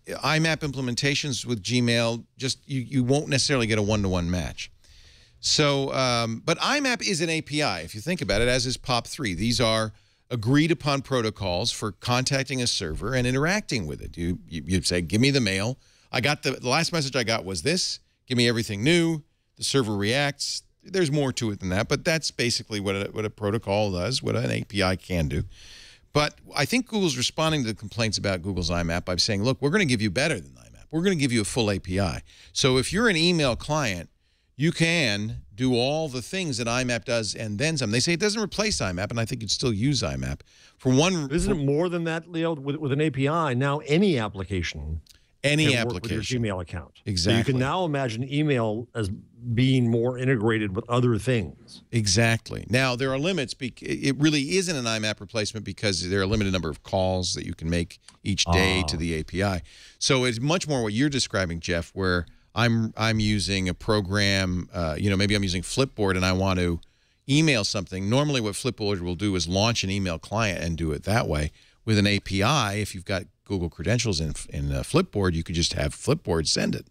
IMAP implementations with Gmail, just you won't necessarily get a one-to-one match. So, but IMAP is an API, if you think about it, as is POP3. These are agreed-upon protocols for contacting a server and interacting with it. You say, give me the mail. I got the last message I got was this. Give me everything new. The server reacts. There's more to it than that, but that's basically what a protocol does, what an API can do. But I think Google's responding to the complaints about Google's IMAP by saying, look, we're going to give you better than IMAP. We're going to give you a full API. So if you're an email client, you can do all the things that IMAP does and then some. They say it doesn't replace IMAP, and I think you'd still use IMAP. Isn't it more than that, Leo? With an API, now any application can work with your Gmail account. Exactly. So you can now imagine email as being more integrated with other things. Exactly. Now, there are limits. It really isn't an IMAP replacement because there are a limited number of calls that you can make each day to the API. So it's much more what you're describing, Jeff, where I'm using a program, maybe I'm using Flipboard and I want to email something. Normally what Flipboard will do is launch an email client and do it that way. With an API, if you've got Google credentials in Flipboard, you could just have Flipboard send it.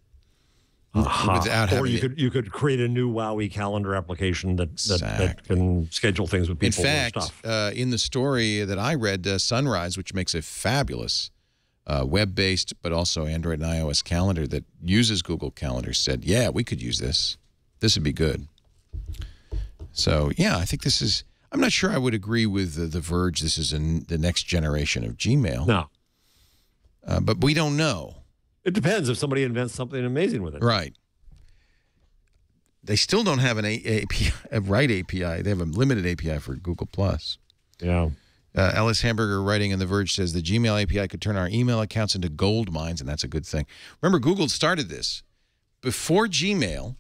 Or you could create a new WowWee calendar application that can schedule things with people. In fact, and stuff. In the story that I read, Sunrise, which makes a fabulous web-based but also Android and iOS calendar that uses Google Calendar, said, yeah, we could use this. This would be good. So, yeah, I think this is – I'm not sure I would agree with The Verge. This is the next generation of Gmail. No. But we don't know. It depends if somebody invents something amazing with it. Right. They still don't have a Write API. They have a limited API for Google+. Yeah. Ellis Hamburger, writing in The Verge, says the Gmail API could turn our email accounts into gold mines, and that's a good thing. Remember, Google started this before Gmail,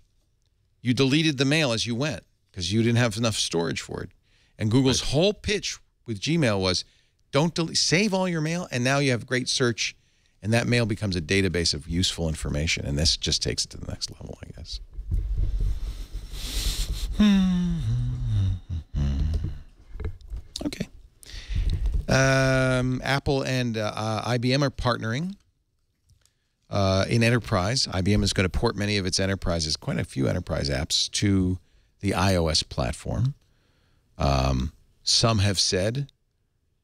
you deleted the mail as you went because you didn't have enough storage for it. And Google's whole pitch with Gmail was, don't delete, save all your mail, and now you have great search, and that mail becomes a database of useful information. And this just takes it to the next level, I guess. Okay. Apple and IBM are partnering in enterprise. IBM is going to port many of its enterprises, quite a few enterprise apps, to the iOS platform. Some have said, in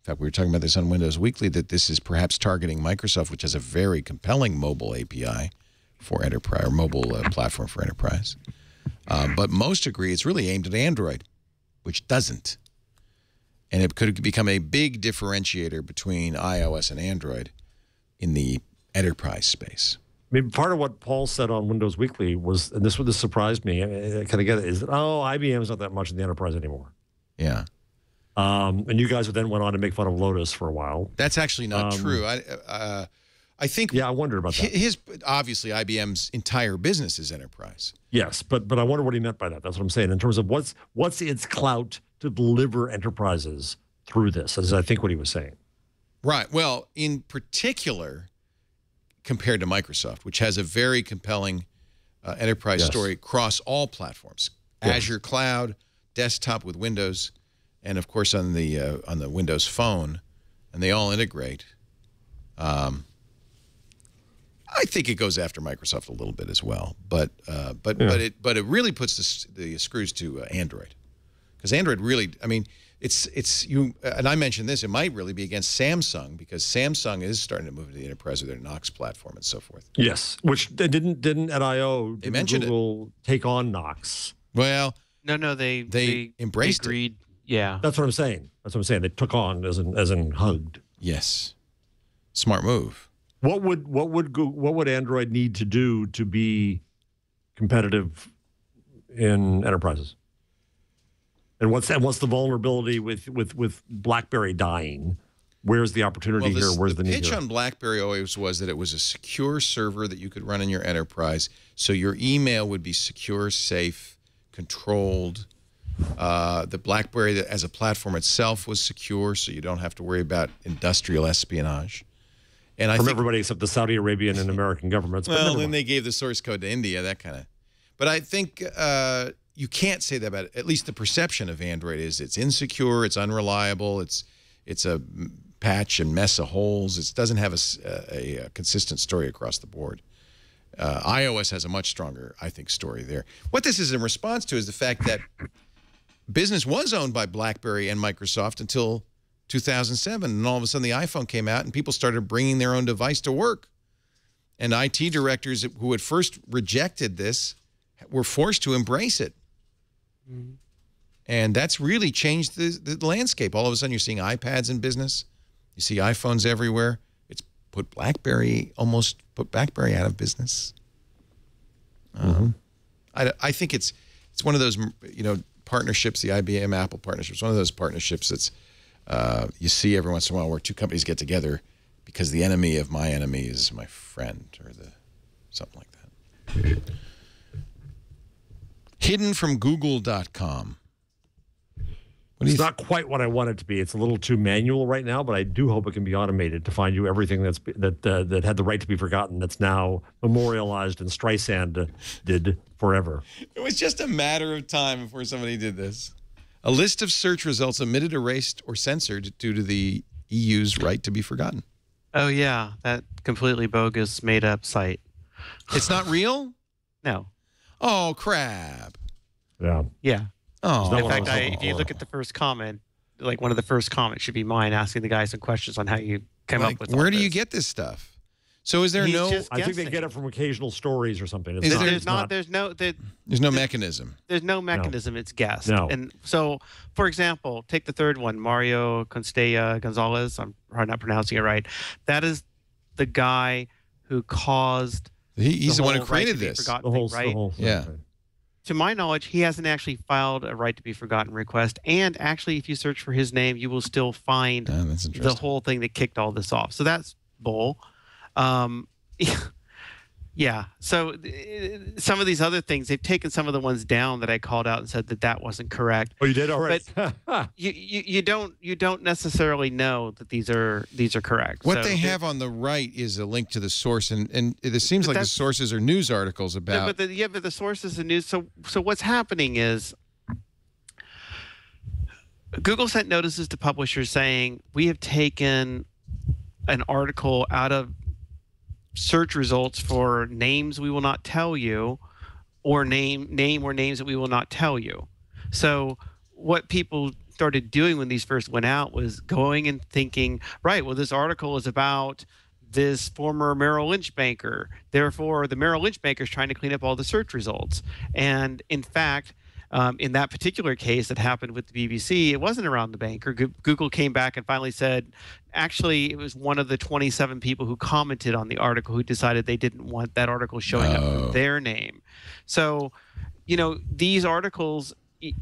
fact, we were talking about this on Windows Weekly, that this is perhaps targeting Microsoft, which has a very compelling mobile API for enterprise, or mobile platform for enterprise. But most agree it's really aimed at Android, which doesn't. And it could become a big differentiator between iOS and Android in the enterprise space. I mean, part of what Paul said on Windows Weekly was, and this surprised me, I kind of get it, is that, IBM's not that much in the enterprise anymore. Yeah. And you guys then went on to make fun of Lotus for a while. That's actually not true. I think. Yeah, I wondered about that. Obviously, IBM's entire business is enterprise. Yes, but I wonder what he meant by that. That's what I'm saying. In terms of what's its clout to deliver enterprises through this, as I think what he was saying. Right. Well, in particular, compared to Microsoft, which has a very compelling enterprise story across all platforms, Azure Cloud, desktop with Windows, and of course on the Windows Phone, and they all integrate. I think it goes after Microsoft a little bit as well, but it really puts the screws to Android, because Android really, I mean, it's you, and I mentioned this, it might really be against Samsung, because Samsung is starting to move into the enterprise with their Knox platform and so forth. Yes, which they didn't at I/O. They mentioned Google take on Knox. Well, no, they embraced agreed. it. Yeah, that's what I'm saying. That's what I'm saying. They took on as in hugged. Yes, smart move. What would Android need to do to be competitive in enterprises? And what's the vulnerability with BlackBerry dying? Where's the opportunity here? Where's the need here? The pitch on BlackBerry always was that it was a secure server that you could run in your enterprise, so your email would be secure, safe, controlled. The BlackBerry as a platform itself was secure, so you don't have to worry about industrial espionage. And From everybody except the Saudi Arabian and American governments. Well, then they gave the source code to India, that kind of. But I think you can't say that about it. At least the perception of Android is it's insecure, it's unreliable, it's a patch and mess of holes. It doesn't have a consistent story across the board. iOS has a much stronger, I think, story there. What this is in response to is the fact that business was owned by BlackBerry and Microsoft until 2007, and all of a sudden the iPhone came out and people started bringing their own device to work. And IT directors who had first rejected this were forced to embrace it. Mm-hmm. And that's really changed the landscape. All of a sudden you're seeing iPads in business. You see iPhones everywhere. It's put BlackBerry out of business. I think it's one of those, partnerships, the IBM Apple partnerships, one of those partnerships that's you see every once in a while where two companies get together because the enemy of my enemy is my friend, or something like that. Hidden from Google.com. It's not quite what I want it to be. It's a little too manual right now, but I do hope it can be automated to find you everything that had the right to be forgotten that's now memorialized and Streisand did forever. It was just a matter of time before somebody did this. A list of search results omitted, erased, or censored due to the EU's right to be forgotten. Oh, yeah. That completely bogus, made-up site. It's not real? No. Oh, crap. Yeah. Yeah. Oh. In fact, if you look at the first comment, like one of the first comments should be mine asking the guy some questions on how you came up with all where do this. you get this stuff? So is there He's no... just I think they guessing. get it from occasional stories or something. There's no mechanism. There's no mechanism. It's guessed. No. And so, for example, take the third one, Mario Constella Gonzalez. I'm probably not pronouncing it right. That is the guy who caused. He's the one who whole created right to be this. forgotten thing, right? The whole thing, Yeah. right. To my knowledge, he hasn't actually filed a right to be forgotten request. And actually, if you search for his name, you will still find That's the whole thing that kicked all this off. So that's bull. Yeah. So some of these other things, they've taken some of the ones down that I called out and said that that wasn't correct. Oh, you did? All right. But you don't necessarily know that these are correct. What So they have on the right is a link to the source, and it seems like the sources are news articles about. But the sources and news. So what's happening is Google sent notices to publishers saying we have taken an article out of search results for names we will not tell you, or name or names that we will not tell you. So what people started doing when these first went out was going and thinking, right, well, this article is about this former Merrill Lynch banker. Therefore, the Merrill Lynch banker is trying to clean up all the search results. And in fact, in that particular case that happened with the BBC, it wasn't around the banker. Google came back and finally said, actually, it was one of the 27 people who commented on the article who decided they didn't want that article showing up with their name. So, these articles,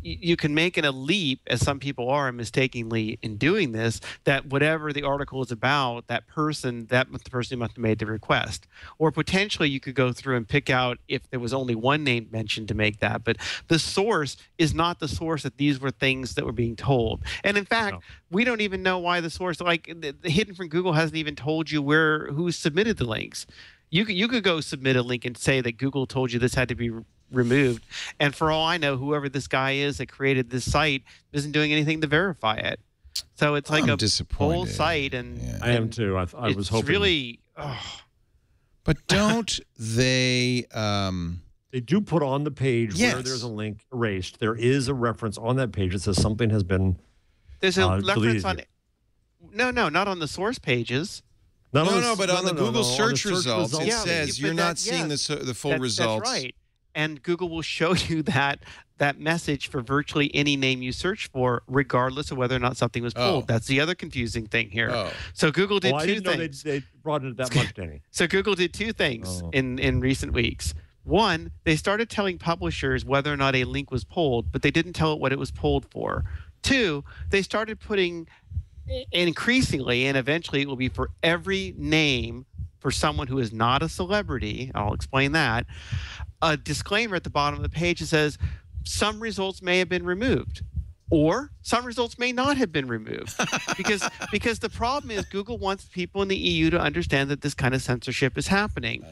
you can make a leap, as some people are mistakenly in doing this, that whatever the article is about, the person who must have made the request. Or potentially you could go through and pick out if there was only one name mentioned to make that. But the source is not the source that these were things that were being told. And in fact, we don't even know why the source, like the hidden from Google hasn't even told you who submitted the links. You could go submit a link and say that Google told you this had to be removed, and for all I know, whoever this guy is that created this site isn't doing anything to verify it. So it's like a whole site, and I am too. I was hoping. It's really. But don't they? They do put on the page where there's a link erased. There is a reference on that page that says something has been. There's a reference on. No, not on the source pages. But on the Google search results, it says you're not seeing the full results. That's right. And Google will show you that message for virtually any name you search for, regardless of whether or not something was pulled. That's the other confusing thing here. So Google did two things. I didn't know they broadened it that much, Danny. So Google did two things in recent weeks. One, they started telling publishers whether or not a link was pulled, but they didn't tell it what it was pulled for. Two, they started putting increasingly, and eventually it will be for every name for someone who is not a celebrity, I'll explain that, a disclaimer at the bottom of the page that says some results may have been removed, or some results may not have been removed. because the problem is Google wants people in the EU to understand that this kind of censorship is happening.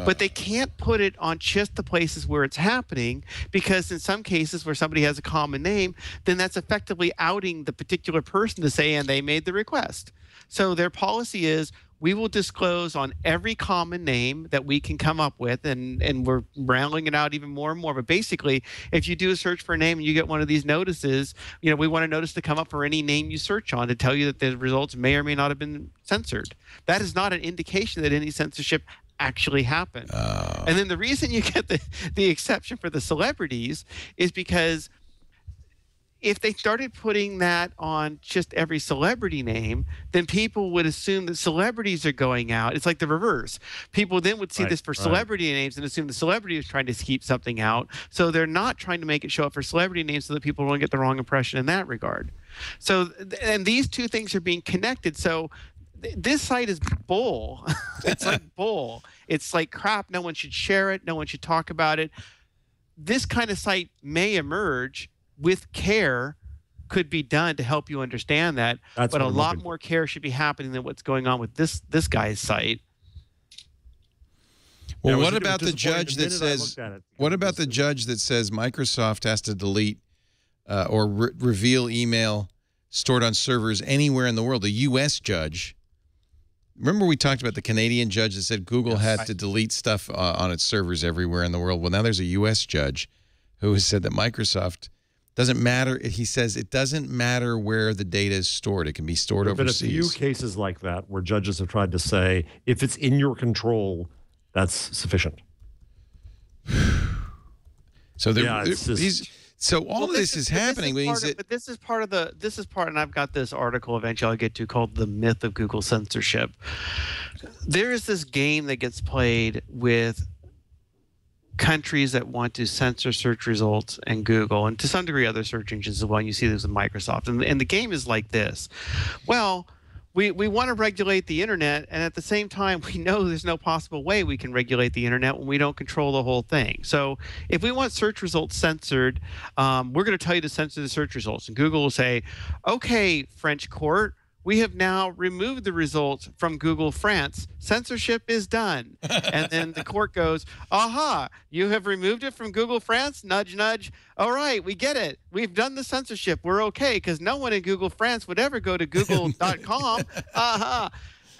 But they can't put it on just the places where it's happening, because in some cases where somebody has a common name, then that's effectively outing the particular person to say, and they made the request. So their policy is, we will disclose on every common name that we can come up with, and we're rounding it out even more and more. But basically, if you do a search for a name and you get one of these notices, we want a notice to come up for any name you search on to tell you that the results may or may not have been censored. That is not an indication that any censorship actually happened. And then the reason you get the exception for the celebrities is because if they started putting that on just every celebrity name, then people would assume that celebrities are going out. It's like the reverse. People then would see this for celebrity names and assume the celebrity is trying to keep something out. So they're not trying to make it show up for celebrity names so that people don't get the wrong impression in that regard. So, and these two things are being connected. So this site is bull. It's like bull. It's like crap. No one should share it. No one should talk about it. This kind of site may emerge. With care could be done to help you understand that, but a lot more care should be happening than what's going on with this guy's site. Well, what about the judge that says? What about the judge that says Microsoft has to delete or reveal email stored on servers anywhere in the world? The U.S. judge. Remember we talked about the Canadian judge that said Google had to delete stuff on its servers everywhere in the world. Well, now there's a U.S. judge who has said that Microsoft. Doesn't matter. He says it doesn't matter where the data is stored. It can be stored overseas. There have been a few cases like that where judges have tried to say, if it's in your control, that's sufficient. So all of this is happening. But this is part, and I've got this article eventually I'll get to called "The Myth of Google Censorship." There is this game that gets played with countries that want to censor search results and Google, and to some degree other search engines as well. You see this with Microsoft. And the game is like this. Well, we want to regulate the internet, and at the same time, we know there's no possible way we can regulate the internet when we don't control the whole thing. So if we want search results censored, we're going to tell you to censor the search results. And Google will say, okay, French court, we have now removed the results from Google France. Censorship is done. And then the court goes, aha, you have removed it from Google France? Nudge, nudge. All right, we get it. We've done the censorship. We're okay, because no one in Google France would ever go to google.com. Aha.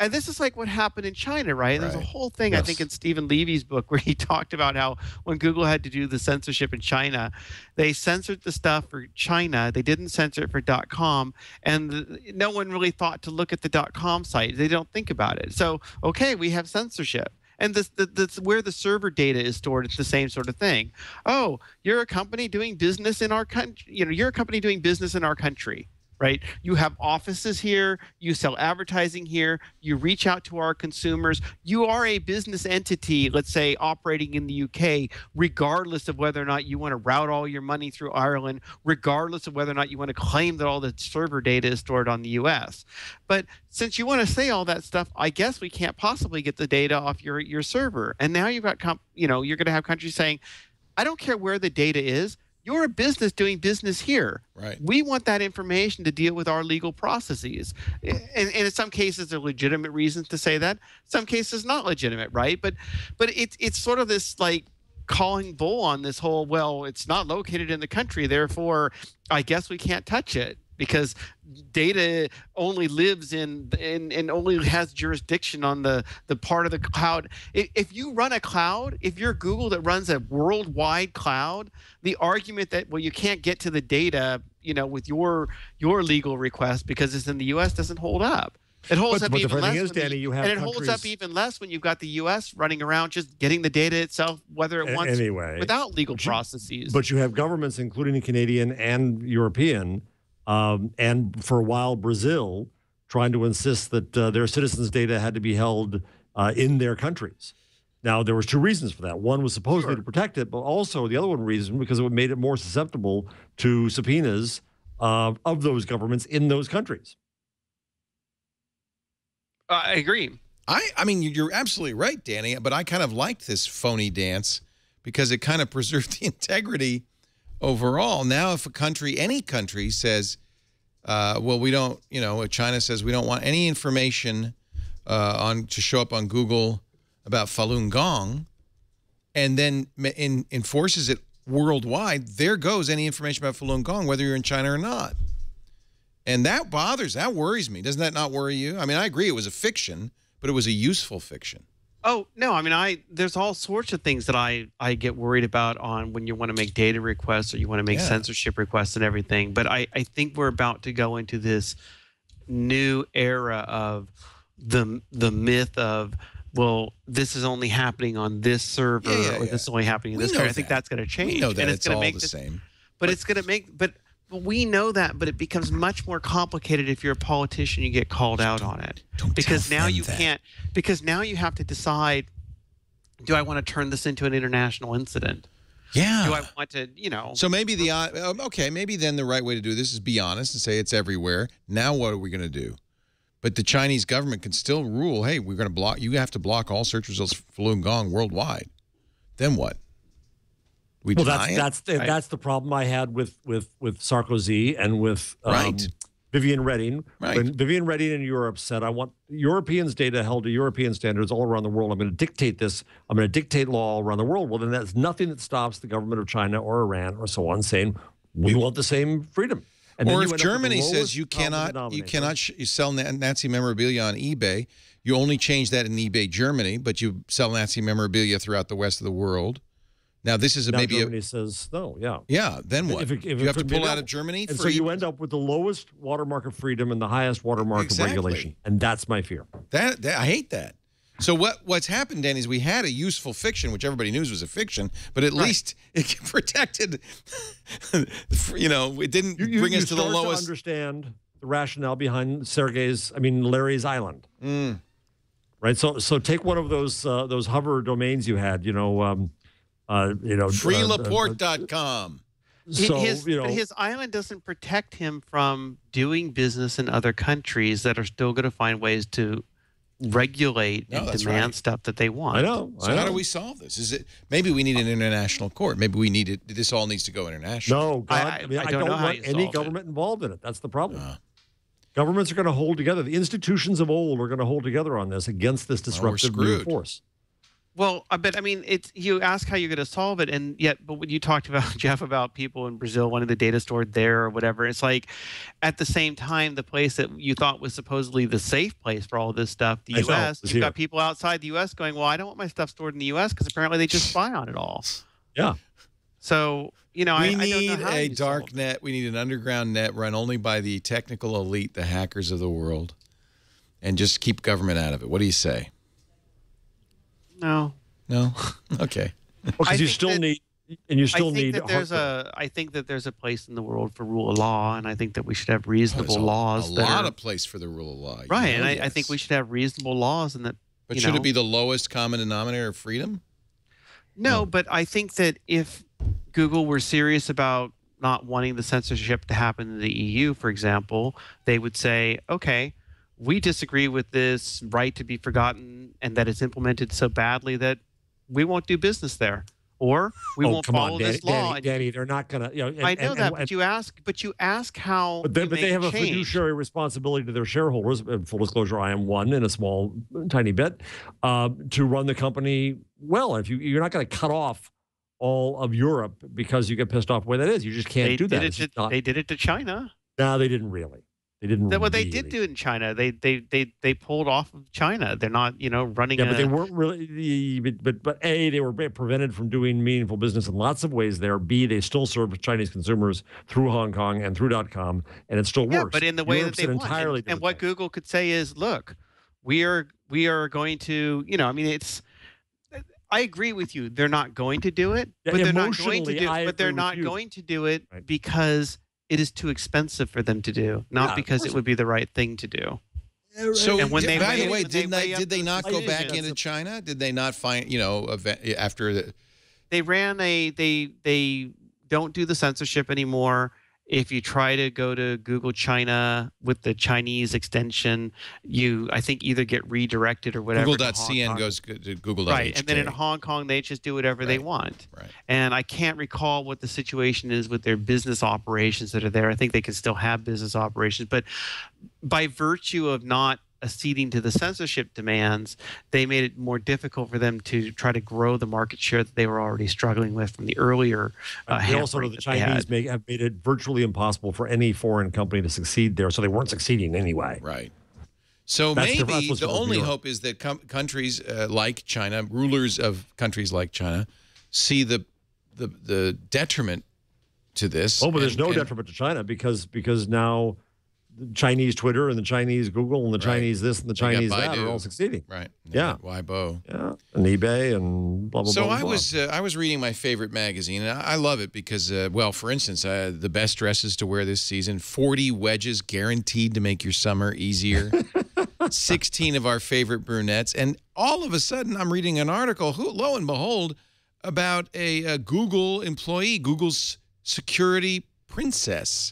And this is like what happened in China, right? There's a whole thing, I think, in Stephen Levy's book where he talked about how when Google had to do the censorship in China, they censored the stuff for China. They didn't censor it for .com, and no one really thought to look at the .com site. They don't think about it. So, okay, we have censorship. And that's where the server data is stored. It's the same sort of thing. Oh, you're a company doing business in our country. You're a company doing business in our country. Right? You have offices here, you sell advertising here, you reach out to our consumers. You are a business entity, let's say, operating in the UK, regardless of whether or not you want to route all your money through Ireland, regardless of whether or not you want to claim that all the server data is stored on the US. But since you want to say all that stuff, I guess we can't possibly get the data off your server. And now you've got, you're going to have countries saying, I don't care where the data is. You're a business doing business here. Right. We want that information to deal with our legal processes. And in some cases, there are legitimate reasons to say that. Some cases, not legitimate, right? But it's sort of this like calling bull on this whole, well, it's not located in the country, therefore, I guess we can't touch it. Because data only lives in only has jurisdiction on the part of the cloud. If you run a cloud, if you're Google that runs a worldwide cloud, the argument that, well, you can't get to the data, with your legal request because it's in the U.S. doesn't hold up. It holds up even less. It holds up even less when you've got the U.S. running around just getting the data itself, whether it wants without legal processes. But you have governments, including the Canadian and European. And for a while, Brazil trying to insist that their citizens' data had to be held in their countries. Now, there was two reasons for that. One was supposedly to protect it, but also the other one reason because it made it more susceptible to subpoenas of those governments in those countries. I agree. I mean, you're absolutely right, Danny, but I kind of liked this phony dance because it kind of preserved the integrity overall. Now, if any country says, well, we don't, China says we don't want any information to show up on Google about Falun Gong, and then enforces it worldwide, there goes any information about Falun Gong, whether you're in China or not. And that worries me. Doesn't that not worry you? I mean, I agree it was a fiction, but it was a useful fiction. Oh, no, I mean, there's all sorts of things that I get worried about on when you want to make data requests or you want to make censorship requests and everything. But I think we're about to go into this new era of the myth of, well, this is only happening on this server or this is only happening in this country. I think that's going to change. We know that and it's all the same. But it's going to make we know that, but it becomes much more complicated if you're a politician. You get called out on it because now you can't. Because now you have to decide: do I want to turn this into an international incident? Yeah. Do I want to, So maybe maybe then the right way to do this is be honest and say it's everywhere. Now what are we going to do? But the Chinese government can still rule, hey, we're going to block. You have to block all search results for Falun Gong worldwide. Then what? That's the problem I had with Sarkozy and with Vivian Redding. Right. When Vivian Redding in Europe said, I want Europeans' data held to European standards all around the world. I'm going to dictate this. I'm going to dictate law all around the world. Well, then that's nothing that stops the government of China or Iran or so on saying, we want the same freedom. And or if Germany says you cannot sell Nazi memorabilia on eBay, you only change that in eBay Germany, but you sell Nazi memorabilia throughout the rest of the world. Now, this is Germany says no, Yeah, then what? If you have to pull out of Germany? And so you end up with the lowest watermark of freedom and the highest watermark of regulation. And that's my fear. That I hate that. So what's happened, Danny, is we had a useful fiction, which everybody knew was a fiction, but at least it protected, it didn't bring us to the lowest. To understand the rationale behind Larry's Island. Mm. Right? So take one of those hover domains you had, FreeLaporte.com. So, but his island doesn't protect him from doing business in other countries that are still going to find ways to regulate and demand stuff that they want. I know. So how do we solve this? Is it maybe we need an international court? Maybe we need it. This all needs to go international. No, God, I don't want any government involved in it. That's the problem. Governments are going to hold together. The institutions of old are going to hold together on this against this disruptive new force. Well, but I mean, you ask how you're going to solve it, but when you talked about, Jeff, about people in Brazil wanting the data stored there or whatever, it's like at the same time, the place that you thought was supposedly the safe place for all this stuff, the U.S., you've got people outside the U.S. going, well, I don't want my stuff stored in the U.S. because apparently they just spy on it all. Yeah. So, we need a dark net. We need an underground net run only by the technical elite, the hackers of the world, and just keep government out of it. What do you say? No. Okay. Because you still need. I think that there's a place in the world for rule of law, and I think that we should have reasonable laws. A lot of place for the rule of law. Right, and I think we should have reasonable laws, and that. But should it be the lowest common denominator of freedom? No, but I think that if Google were serious about not wanting the censorship to happen in the EU, for example, they would say, okay, we disagree with this right to be forgotten and that it's implemented so badly that we won't do business there, or we won't follow this law. Danny, they're not going to. I know that, but you ask how. But they have a fiduciary responsibility to their shareholders. Full disclosure, I am one in a small, tiny bit, to run the company well. If you're not going to cut off all of Europe because you get pissed off where that is, you just can't do that. They did it to China. No, they didn't really. They didn't. Well, they did do it in China. They pulled off of China. They're not, running. Yeah, but they weren't really. But A, they were prevented from doing meaningful business in lots of ways there. B, they still serve Chinese consumers through Hong Kong and through .com, and it still works. Yeah, but in the way that they want. And what Google could say is, look, we are going to, it's. I agree with you. They're not going to do it, but they're not going to do it. But they're not going to do it because it is too expensive for them to do, not because it would be the right thing to do. So, and when by the way, did they not go back into China? Did they not find, after the... They don't do the censorship anymore. If you try to go to Google China with the Chinese extension, I think either get redirected or whatever. Google.cn goes to Google.hk. Right, and then in Hong Kong, they just do whatever they want. Right. And I can't recall what the situation is with their business operations that are there. I think they can still have business operations. But by virtue of not acceding to the censorship demands, they made it more difficult for them to try to grow the market share that they were already struggling with from the earlier also, the Chinese have made it virtually impossible for any foreign company to succeed there, so they weren't succeeding anyway. Right. So maybe the only hope is that countries like China, rulers of countries like China, see the detriment to this. Oh, but there's no detriment to China because now the Chinese Twitter and the Chinese Google and the Chinese this and the Chinese that are all succeeding. Right. Yeah. Weibo. Yeah. And eBay and blah, blah, blah. So I was reading my favorite magazine, and I love it because, for instance, the best dresses to wear this season, 40 wedges guaranteed to make your summer easier, 16 of our favorite brunettes. And all of a sudden, I'm reading an article, lo and behold, about a Google employee, Google's security princess.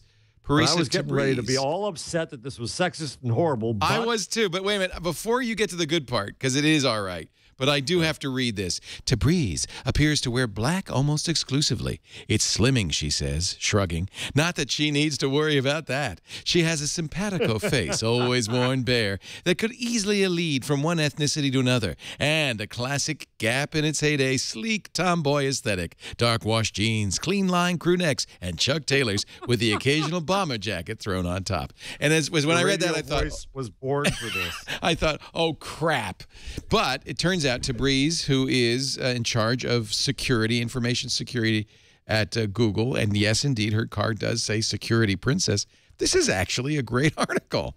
I was getting ready to be all upset that this was sexist and horrible. But I was too, but wait a minute. Before you get to the good part, because it is all right, but I do have to read this. Tabriz appears to wear black almost exclusively. It's slimming, she says, shrugging. Not that she needs to worry about that. She has a simpatico face, always worn bare, that could easily lead from one ethnicity to another, and a classic Gap in its heyday, sleek tomboy aesthetic, dark wash jeans, clean line crew necks, and Chuck Taylors with the occasional bomber jacket thrown on top. And when I read that, I thought, was born for this. I thought, oh crap! But it turns out Tabriz, who is in charge of security, information security at Google, and yes, indeed, her card does say "Security Princess." This is actually a great article.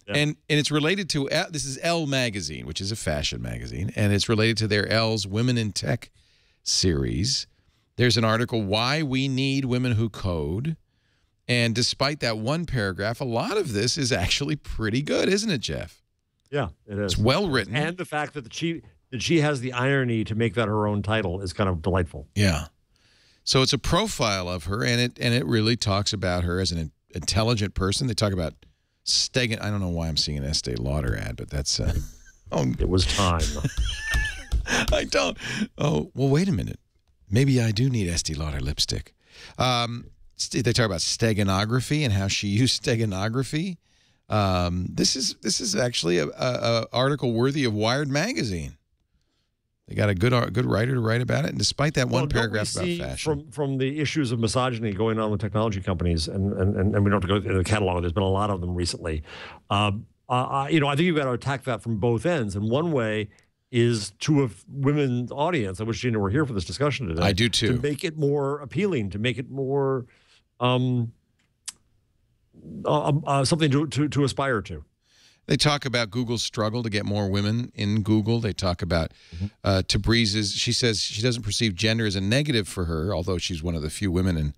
Yeah. And it's related to, this is Elle Magazine, which is a fashion magazine, and it's related to their Elle's Women in Tech series. There's an article, Why We Need Women Who Code. And despite that one paragraph, a lot of this is actually pretty good, isn't it, Jeff? Yeah, it is. It's well written. And the fact that she has the irony to make that her own title is kind of delightful. Yeah. So it's a profile of her, and it really talks about her as an intelligent person. They talk about Stegen. I don't know why I'm seeing an Estee Lauder ad, but that's It was time. I don't. Oh, well, wait a minute. Maybe I do need Estee Lauder lipstick. They talk about steganography and how she used steganography. This is actually a article worthy of Wired magazine. They got a good writer to write about it, and despite that one paragraph about fashion, from the issues of misogyny going on with technology companies, and we don't have to go into the catalog. There's been a lot of them recently. I think you've got to attack that from both ends. And one way is to a women's audience. I wish Gina were here for this discussion today. I do too. To make it more appealing, to make it more something to aspire to. They talk about Google's struggle to get more women in Google. They talk about Tabrize's. She says she doesn't perceive gender as a negative for her, although she's one of the few women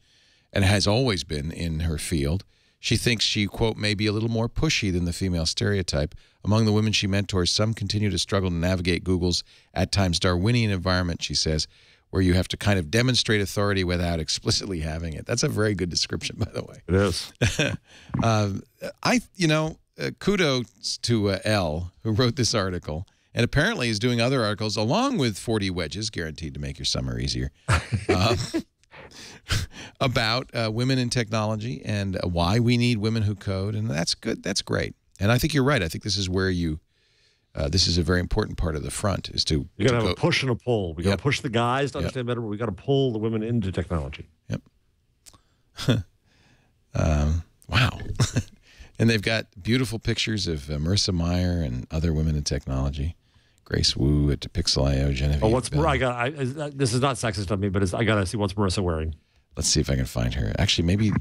and has always been in her field. She thinks she, quote, may be a little more pushy than the female stereotype. Among the women she mentors, some continue to struggle to navigate Google's at times Darwinian environment, she says, where you have to kind of demonstrate authority without explicitly having it. That's a very good description, by the way. It is. Kudos to Elle, who wrote this article, and apparently is doing other articles along with 40 Wedges, guaranteed to make your summer easier, about women in technology and why we need women who code, and that's good. That's great. And I think you're right. I think this is where this is a very important part of the front, is to you got to have a push and a pull. We got to push the guys to understand better, but we got to pull the women into technology. Yep. Wow. And they've got beautiful pictures of Marissa Meyer and other women in technology. Grace Wu at Pixel.io, Genevieve. Oh, what's more? This is not sexist of me, but I got to see what's Marissa wearing. Let's see if I can find her. Actually, maybe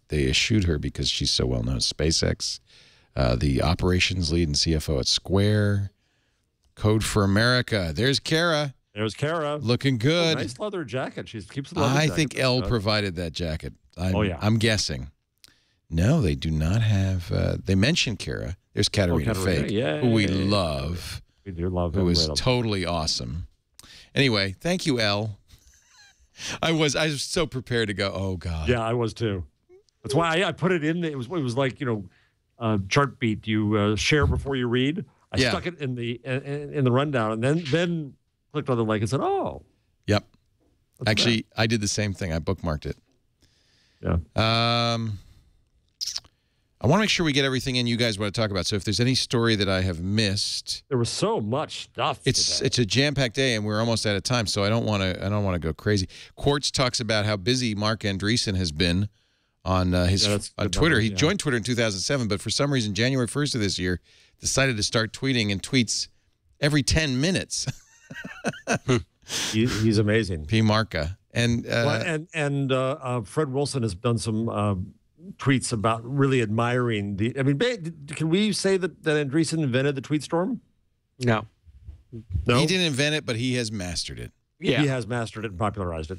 they eschewed her because she's so well known. SpaceX, the operations lead and CFO at Square, Code for America. There's Kara. There's Kara. Looking good. Oh, nice leather jacket. She keeps the leather jacket. I think Elle provided that jacket. Yeah. I'm guessing. No, they do not have. They mentioned Kara. There's Katarina Fake, who we love. We do love her. Who is totally awesome. Anyway, thank you, Elle. I was so prepared to go, oh, God. Yeah, I was too. That's why I put it in. It was like, chart beat. You share before you read. I stuck it in the rundown and then clicked on the link and said, oh. Yep. Actually, I did the same thing. I bookmarked it. Yeah. I want to make sure we get everything in you guys want to talk about. So if there's any story that I have missed, there was so much stuff. It's a jam-packed day, and we're almost out of time. So I don't want to go crazy. Quartz talks about how busy Mark Andreessen has been on on Twitter. He joined Twitter in 2007, but for some reason, January 1st of this year, decided to start tweeting and tweets every 10 minutes. He's amazing. P. Marca and Fred Wilson has done some. Tweets about really admiring the. I mean, can we say that Andreessen invented the tweet storm? No. He didn't invent it, but he has mastered it. Yeah, he has mastered it and popularized it.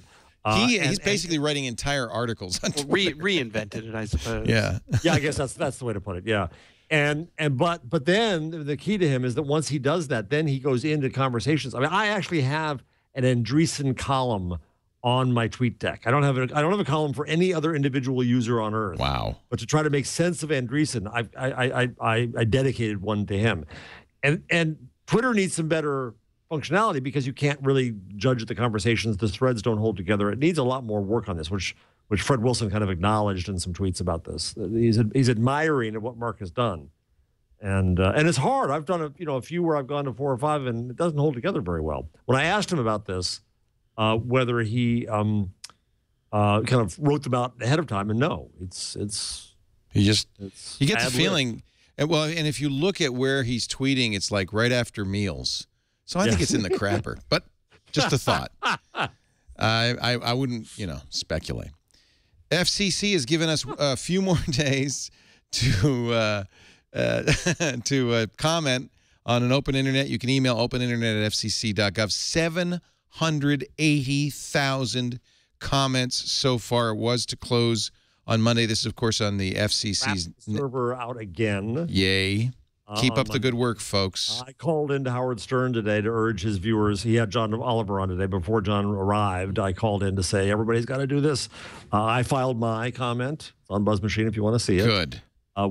He's basically writing entire articles on Twitter. Reinvented it, I suppose. Yeah, I guess that's the way to put it. Yeah, but then the key to him is that once he does that, then he goes into conversations. I mean, I actually have an Andreessen column on my tweet deck. I don't have a column for any other individual user on Earth. Wow! But to try to make sense of Andreessen, I dedicated one to him, and Twitter needs some better functionality because you can't really judge the conversations. The threads don't hold together. It needs a lot more work on this, which Fred Wilson kind of acknowledged in some tweets about this. He's admiring of what Mark has done, and it's hard. I've done a few where I've gone to 4 or 5, and it doesn't hold together very well. When I asked him about this. Whether he kind of wrote them out ahead of time, and no, you get the feeling, and if you look at where he's tweeting, it's like right after meals. So I think it's in the crapper, but just a thought. I wouldn't speculate. FCC has given us a few more days to comment on an open internet. You can email openinternet@fcc.gov. 780,000 comments so far. It was to close on Monday. This is, of course, on the FCC's server out again. Yay. Keep up the good work, folks. I called into Howard Stern today to urge his viewers. He had John Oliver on today. Before John arrived, I called in to say, everybody's got to do this. I filed my comment. It's on Buzz Machine if you want to see it. Good.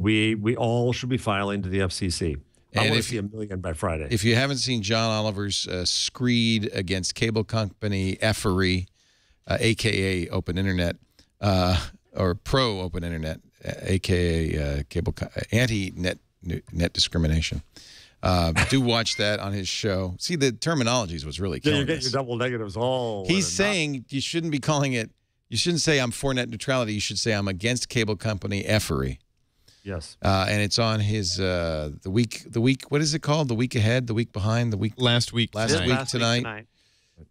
We all should be filing to the FCC. I want to see 1 million by Friday. If you haven't seen John Oliver's screed against cable company effery, a.k.a. Open Internet, or pro-Open Internet, a.k.a. anti-net discrimination. Do watch that on his show. See, the terminology is what's really killing you're getting us. your double negatives all. He's saying you shouldn't be calling it, you shouldn't say I'm for net neutrality. You should say I'm against cable company effery. Yes. And it's on his, the week, what is it called? The week ahead, the week behind, the week. Last week tonight.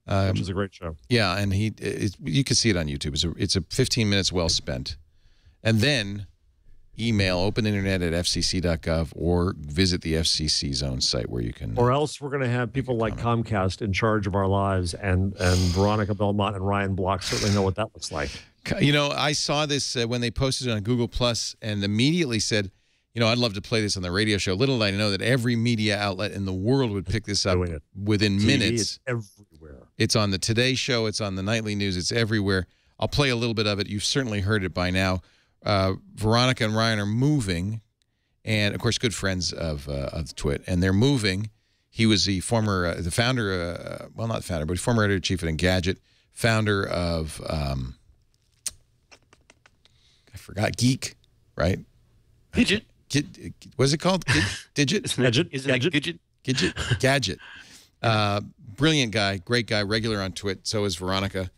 Which is a great show. Yeah, and you can see it on YouTube. It's a 15 minutes well spent. And then email openinternet@fcc.gov or visit the FCC's own site where you can. Or else we're going to have people like Comcast in charge of our lives, and Veronica Belmont and Ryan Block certainly know what that looks like. You know, I saw this when they posted it on Google Plus and immediately said, you know, I'd love to play this on the radio show. Little did I know that every media outlet in the world would pick this up within minutes. It's everywhere. It's on the Today Show. It's on the Nightly News. It's everywhere. I'll play a little bit of it. You've certainly heard it by now. Veronica and Ryan are moving, and, of course, good friends of Twit, and they're moving. He was the former, the founder, well, not founder, but former editor-in-chief at Engadget, founder of, I forgot, Geek, right? Gidget. What is it called? Digit? Gadget. Brilliant guy, great guy, regular on Twit. So is Veronica.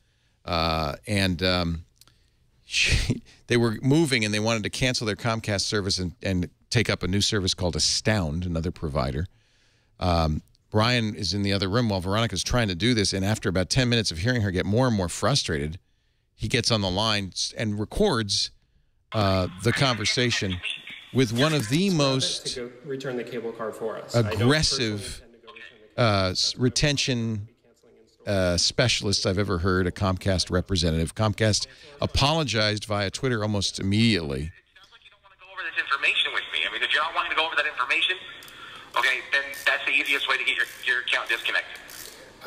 They were moving and they wanted to cancel their Comcast service and take up a new service called Astound, another provider. Brian is in the other room while Veronica's trying to do this, and after about 10 minutes of hearing her get more and more frustrated, he gets on the line and records the conversation with one of the most return the cable card for us. aggressive retention specialists I've ever heard, a Comcast representative. Comcast apologized via Twitter almost immediately. It sounds like you don't want to go over this information with me. I mean, if you're not wanting to go over that information, okay, then that's the easiest way to get your account disconnected.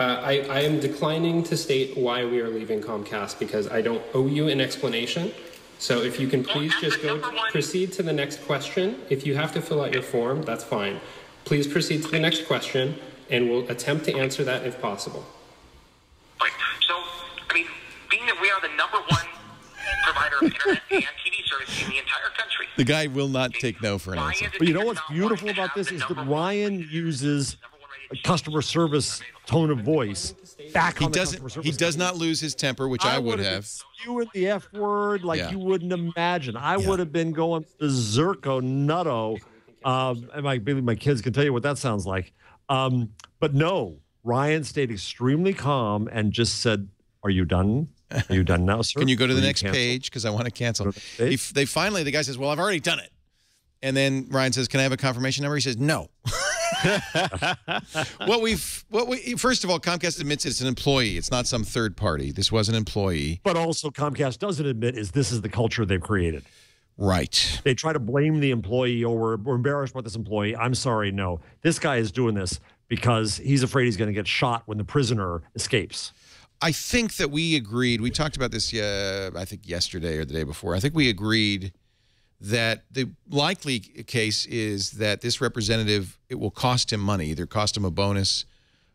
I am declining to state why we are leaving Comcast because I don't owe you an explanation. So if you can please just proceed to the next question. If you have to fill out your form, that's fine. Please proceed to the next question, and we'll attempt to answer that if possible. Right. So, I mean, being that we are the #1 provider of internet and TV service in the entire country. The guy will not take no for an answer. But you know what's beautiful about this is that Ryan uses a customer service tone of voice back on the customer service. He does not lose his temper, which I would have. You and the F word like you wouldn't imagine. I would have been going berserko nutto. And my kids can tell you what that sounds like. But no, Ryan stayed extremely calm and just said, "Are you done? Are you done now, sir? Can you go to the next page? Because I want to cancel." The guy says, "Well, I've already done it." And then Ryan says, "Can I have a confirmation number?" He says, "No." First of all, Comcast admits it's an employee. It's not some third party. This was an employee. But also Comcast doesn't admit this is the culture they've created. Right. They try to blame the employee, or we're embarrassed about this employee. I'm sorry, no. This guy is doing this because he's afraid he's going to get shot when the prisoner escapes. I think that we agreed. We talked about this, I think, yesterday or the day before. I think we agreed that the likely case is that this representative, it will cost him money, either cost him a bonus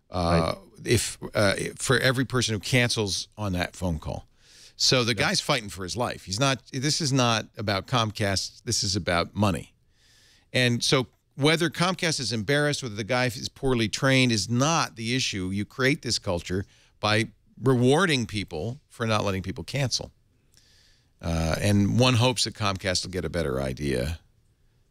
for every person who cancels on that phone call. So the guy's fighting for his life. This is not about Comcast. This is about money. And so whether Comcast is embarrassed, whether the guy is poorly trained is not the issue. You create this culture by rewarding people for not letting people cancel. And one hopes that Comcast will get a better idea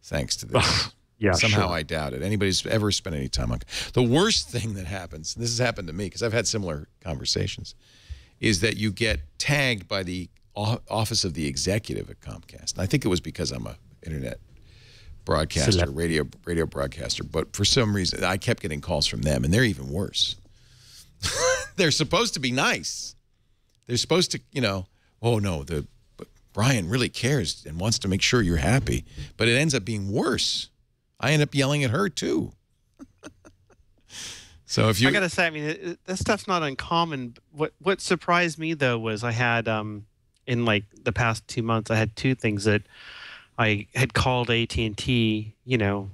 thanks to this. Somehow I doubt it. Anybody's ever spent any time on the worst thing that happens, and this has happened to me because I've had similar conversations, is that you get tagged by the office of the executive at Comcast. And I think it was because I'm a internet broadcaster, radio broadcaster, but for some reason I kept getting calls from them, and they're even worse. They're supposed to be nice. They're supposed to, oh no, but Brian really cares and wants to make sure you're happy, but it ends up being worse. I end up yelling at her too. So if you, I gotta say, I mean, that stuff's not uncommon. What surprised me though was I had in like the past 2 months, I had two things that I had called AT&T. You know,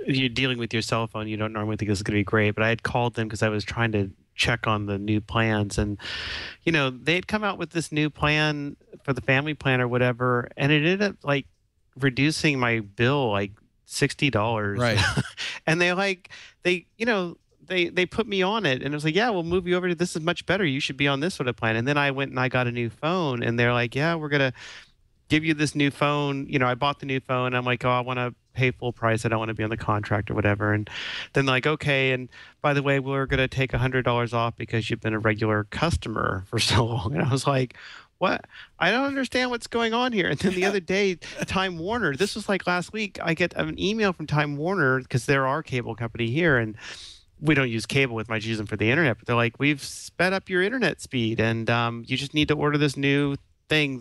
you're dealing with your cell phone, you don't normally think this is gonna be great, but I had called them because I was trying to check on the new plans, and you know, they had come out with this new plan for the family plan or whatever, and it ended up like reducing my bill like $60. Right. And they put me on it, and it was like, yeah, we'll move you over to this is much better. You should be on this sort of plan. And then I went and I got a new phone, and they're like, yeah, we're gonna give you this new phone. You know, I bought the new phone. I'm like, oh, I want to pay full price. I don't want to be on the contract or whatever. And then like, okay, and by the way, we're gonna take $100 off because you've been a regular customer for so long. And I was like, what? I don't understand what's going on here. And then the other day, Time Warner, this was like last week, I get an email from Time Warner because they're our cable company here, and we don't use cable with my use them for the internet, but they're like, we've sped up your internet speed, and you just need to order this new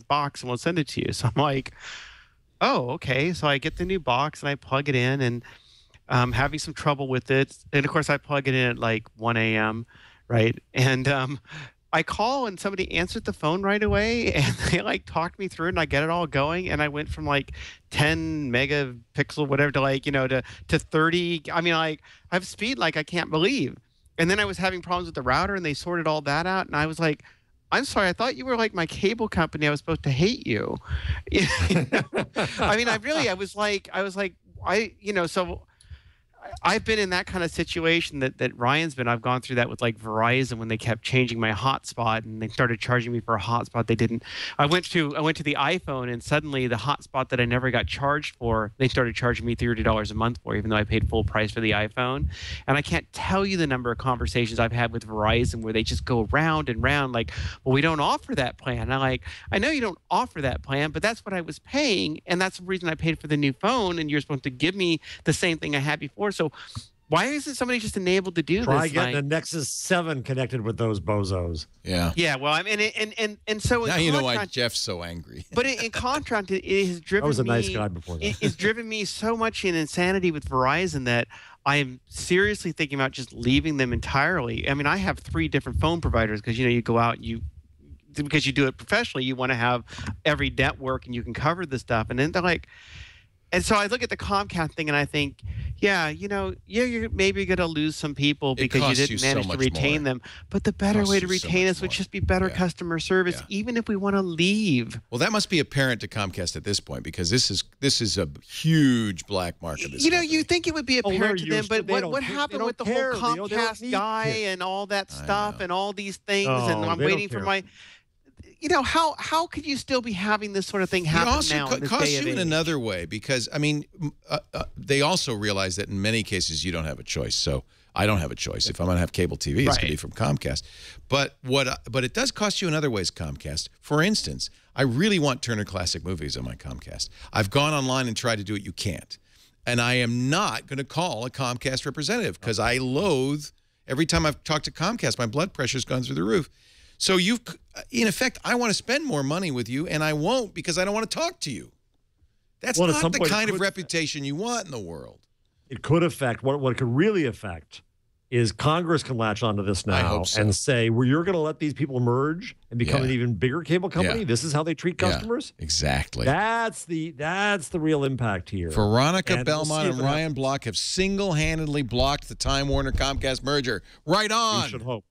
box and we'll send it to you. So I'm like, oh, okay. So I get the new box and I plug it in, and I'm having some trouble with it. And of course I plug it in at like 1 a.m. right? And I call and somebody answered the phone right away, and they like talked me through it, and I get it all going, and I went from like 10 megapixel whatever to like, you know, to 30. I mean, like I have speed like I can't believe. And then I was having problems with the router, and they sorted all that out, and I was like, I'm sorry, I thought you were like my cable company. I was supposed to hate you. You know? I mean, I was like, you know, so I've been in that kind of situation that Ryan's been. I've gone through that with like Verizon when they kept changing my hotspot, and they started charging me for a hotspot they didn't. I went to the iPhone, and suddenly the hotspot that I never got charged for, they started charging me $30 a month for, even though I paid full price for the iPhone. And I can't tell you the number of conversations I've had with Verizon where they just go round and round like, well, we don't offer that plan. And I'm like, I know you don't offer that plan, but that's what I was paying, and that's the reason I paid for the new phone, and you're supposed to give me the same thing I had before. So why isn't somebody just enabled to do this? Try getting a Nexus 7 connected with those bozos. yeah. Yeah, well, I mean, and so Now you know why Jeff's so angry. But in contrast, it has driven me. I was a nice guy before that. It's driven me so much in insanity with Verizon that I am seriously thinking about just leaving them entirely. I mean, I have 3 different phone providers because, you know, you go out, because you do it professionally, you want to have every network and you can cover the stuff. And then they're like, and so I look at the Comcast thing and I think, yeah, you know, you're maybe going to lose some people because you didn't manage to retain them. But the better way to retain us would just be better customer service, even if we want to leave. Well, that must be apparent to Comcast at this point, because this is a huge black mark of this. You know, company. you think it would be apparent to them, but what happened with the whole Comcast guy and all that stuff and all these things, and I'm waiting for my. You know, how could you still be having this sort of thing happen now? It also costs you in another way, because, I mean, they also realize that in many cases you don't have a choice. So I don't have a choice. If I'm going to have cable TV, it's going to be from Comcast. But it does cost you in other ways, Comcast. For instance, I really want Turner Classic Movies on my Comcast. I've gone online and tried to do it. You can't. And I am not going to call a Comcast representative because I loathe, every time I've talked to Comcast, my blood pressure's gone through the roof. So in effect, I want to spend more money with you, and I won't because I don't want to talk to you. That's not the kind of reputation you want in the world. It could affect, what it could really affect is Congress can latch onto this now and say, well, you're going to let these people merge and become an even bigger cable company? This is how they treat customers? Exactly. That's the real impact here. Veronica Belmont and Ryan Block have single-handedly blocked the Time Warner Comcast merger. Right on. We should hope.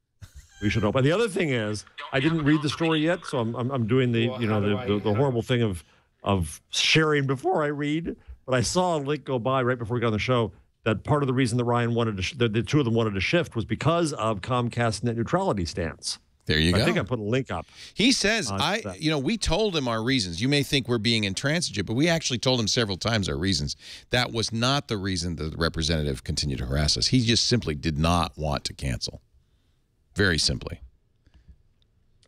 We should hope. And the other thing is, I didn't read the story yet, so I'm doing the the horrible thing of sharing before I read. But I saw a link go by right before we got on the show that part of the reason that Ryan wanted to, the two of them wanted to shift, was because of Comcast's net neutrality stance. There you go. I think I put a link up. He says, we told him our reasons. You may think we're being intransigent, but we actually told him several times our reasons. That was not the reason that the representative continued to harass us. He just simply did not want to cancel. Very simply.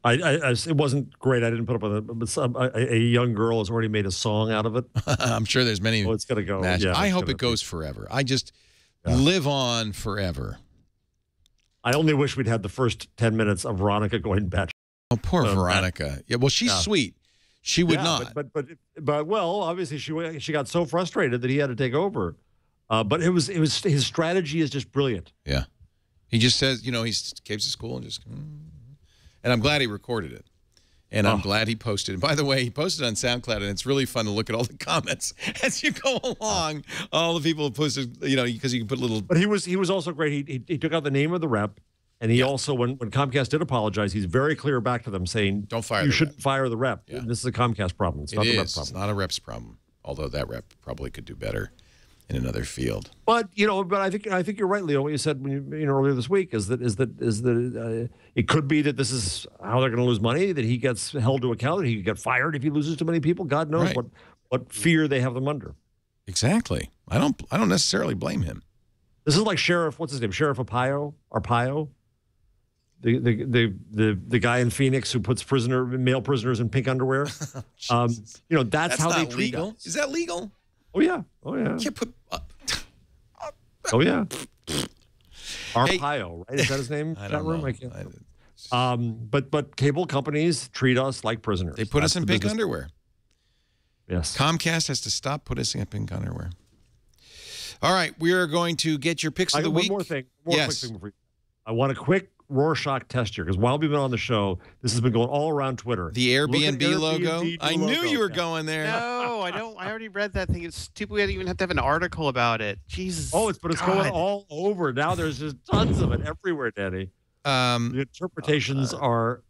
It wasn't great. I didn't put up with it. But a young girl has already made a song out of it. I'm sure there's many. Oh, it's going to go. Yeah, I hope it goes forever. I just live on forever. I only wish we'd had the first 10 minutes of Veronica going batch. Oh, poor Veronica. Yeah, well, she's sweet. She would not. But well, obviously she got so frustrated that he had to take over. But his strategy is just brilliant. Yeah. He just says, he keeps it cool and just, and I'm glad he recorded it. And I'm glad he posted it. By the way, he posted it on SoundCloud, and it's really fun to look at all the comments as you go along. All the people who posted, because you can put little. But he was also great. He took out the name of the rep, and he also, when Comcast did apologize, he's very clear back to them saying, "Don't fire. You shouldn't fire the rep. Yeah. This is a Comcast problem. It's not the rep problem. It's not a rep's problem. Although that rep probably could do better in another field. But I think you're right, Leo. What you said earlier this week is that it could be that this is how they're going to lose money. That he gets held to account. That he could get fired if he loses too many people. God knows what fear they have them under. Exactly. I don't necessarily blame him. This is like Sheriff. What's his name? Sheriff Arpaio. The guy in Phoenix who puts male prisoners in pink underwear. That's how they treat legal. us. Is that legal? Oh yeah. You can't put. Oh yeah. Arpaio, right? Is that his name? I don't know. I can't. But cable companies treat us like prisoners. They put us in pink underwear. Yes. Comcast has to stop putting us in pink underwear. All right, we are going to get your picks of the week. One more thing. Quick thing before I want a quick Rorschach test here, because while we've been on the show, this has been going all around Twitter. The Airbnb logo? I knew you were going there. No, I don't. I already read that thing. It's stupid. We didn't even have to have an article about it. Jesus. Oh, it's going all over. Now there's just tons of it everywhere, Danny. The interpretations are...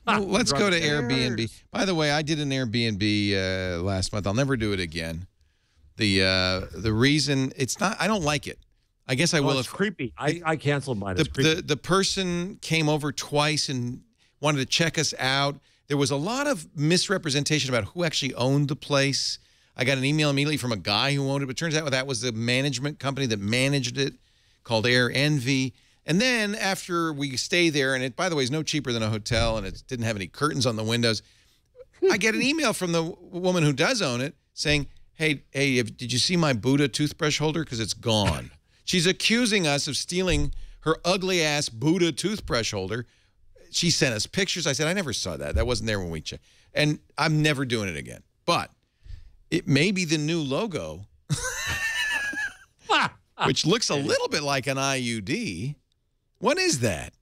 Well, let's go to Airbnb. By the way, I did an Airbnb last month. I'll never do it again. The reason it's not, I don't like it. I guess I will. It's creepy. I canceled mine. The person came over twice and wanted to check us out. There was a lot of misrepresentation about who actually owned the place. I got an email immediately from a guy who owned it, but it turns out that was the management company that managed it, called Air Envy. And then after we stay there, and it, by the way, is no cheaper than a hotel, and it didn't have any curtains on the windows, I get an email from the woman who does own it saying, hey, did you see my Buddha toothbrush holder? Because it's gone. She's accusing us of stealing her ugly-ass Buddha toothbrush holder. She sent us pictures. I said, I never saw that. That wasn't there when we checked. And I'm never doing it again. But it may be the new logo, which looks a little bit like an IUD. What is that?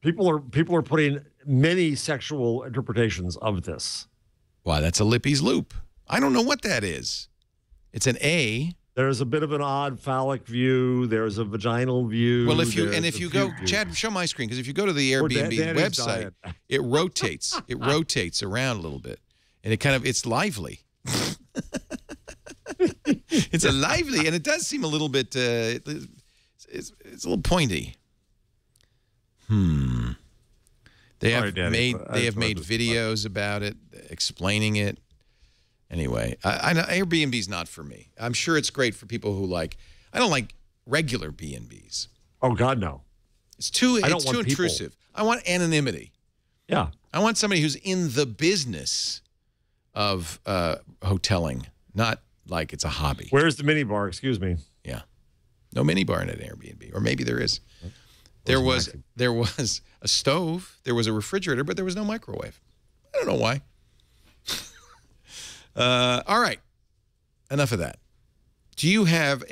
People are putting many sexual interpretations of this. Why, that's a Lippy's loop. I don't know what that is. It's an A. There's a bit of an odd phallic view. There's a vaginal view. Well, if you go, Chad, show my screen, because if you go to the Airbnb website, it rotates. It rotates around a little bit, and it's lively. It's a lively, and it does seem a little bit. It's a little pointy. They have made videos about it, explaining it. Anyway, I know Airbnb's not for me. I'm sure it's great for people who like. I don't like regular B&Bs. Oh God, no. It's too intrusive. I want anonymity. Yeah. I want somebody who's in the business of hoteling, not like it's a hobby. Where's the minibar? Excuse me. Yeah. No minibar in an Airbnb, or maybe there is. There was a stove, there was a refrigerator, but there was no microwave. I don't know why. All right. Enough of that. Do you have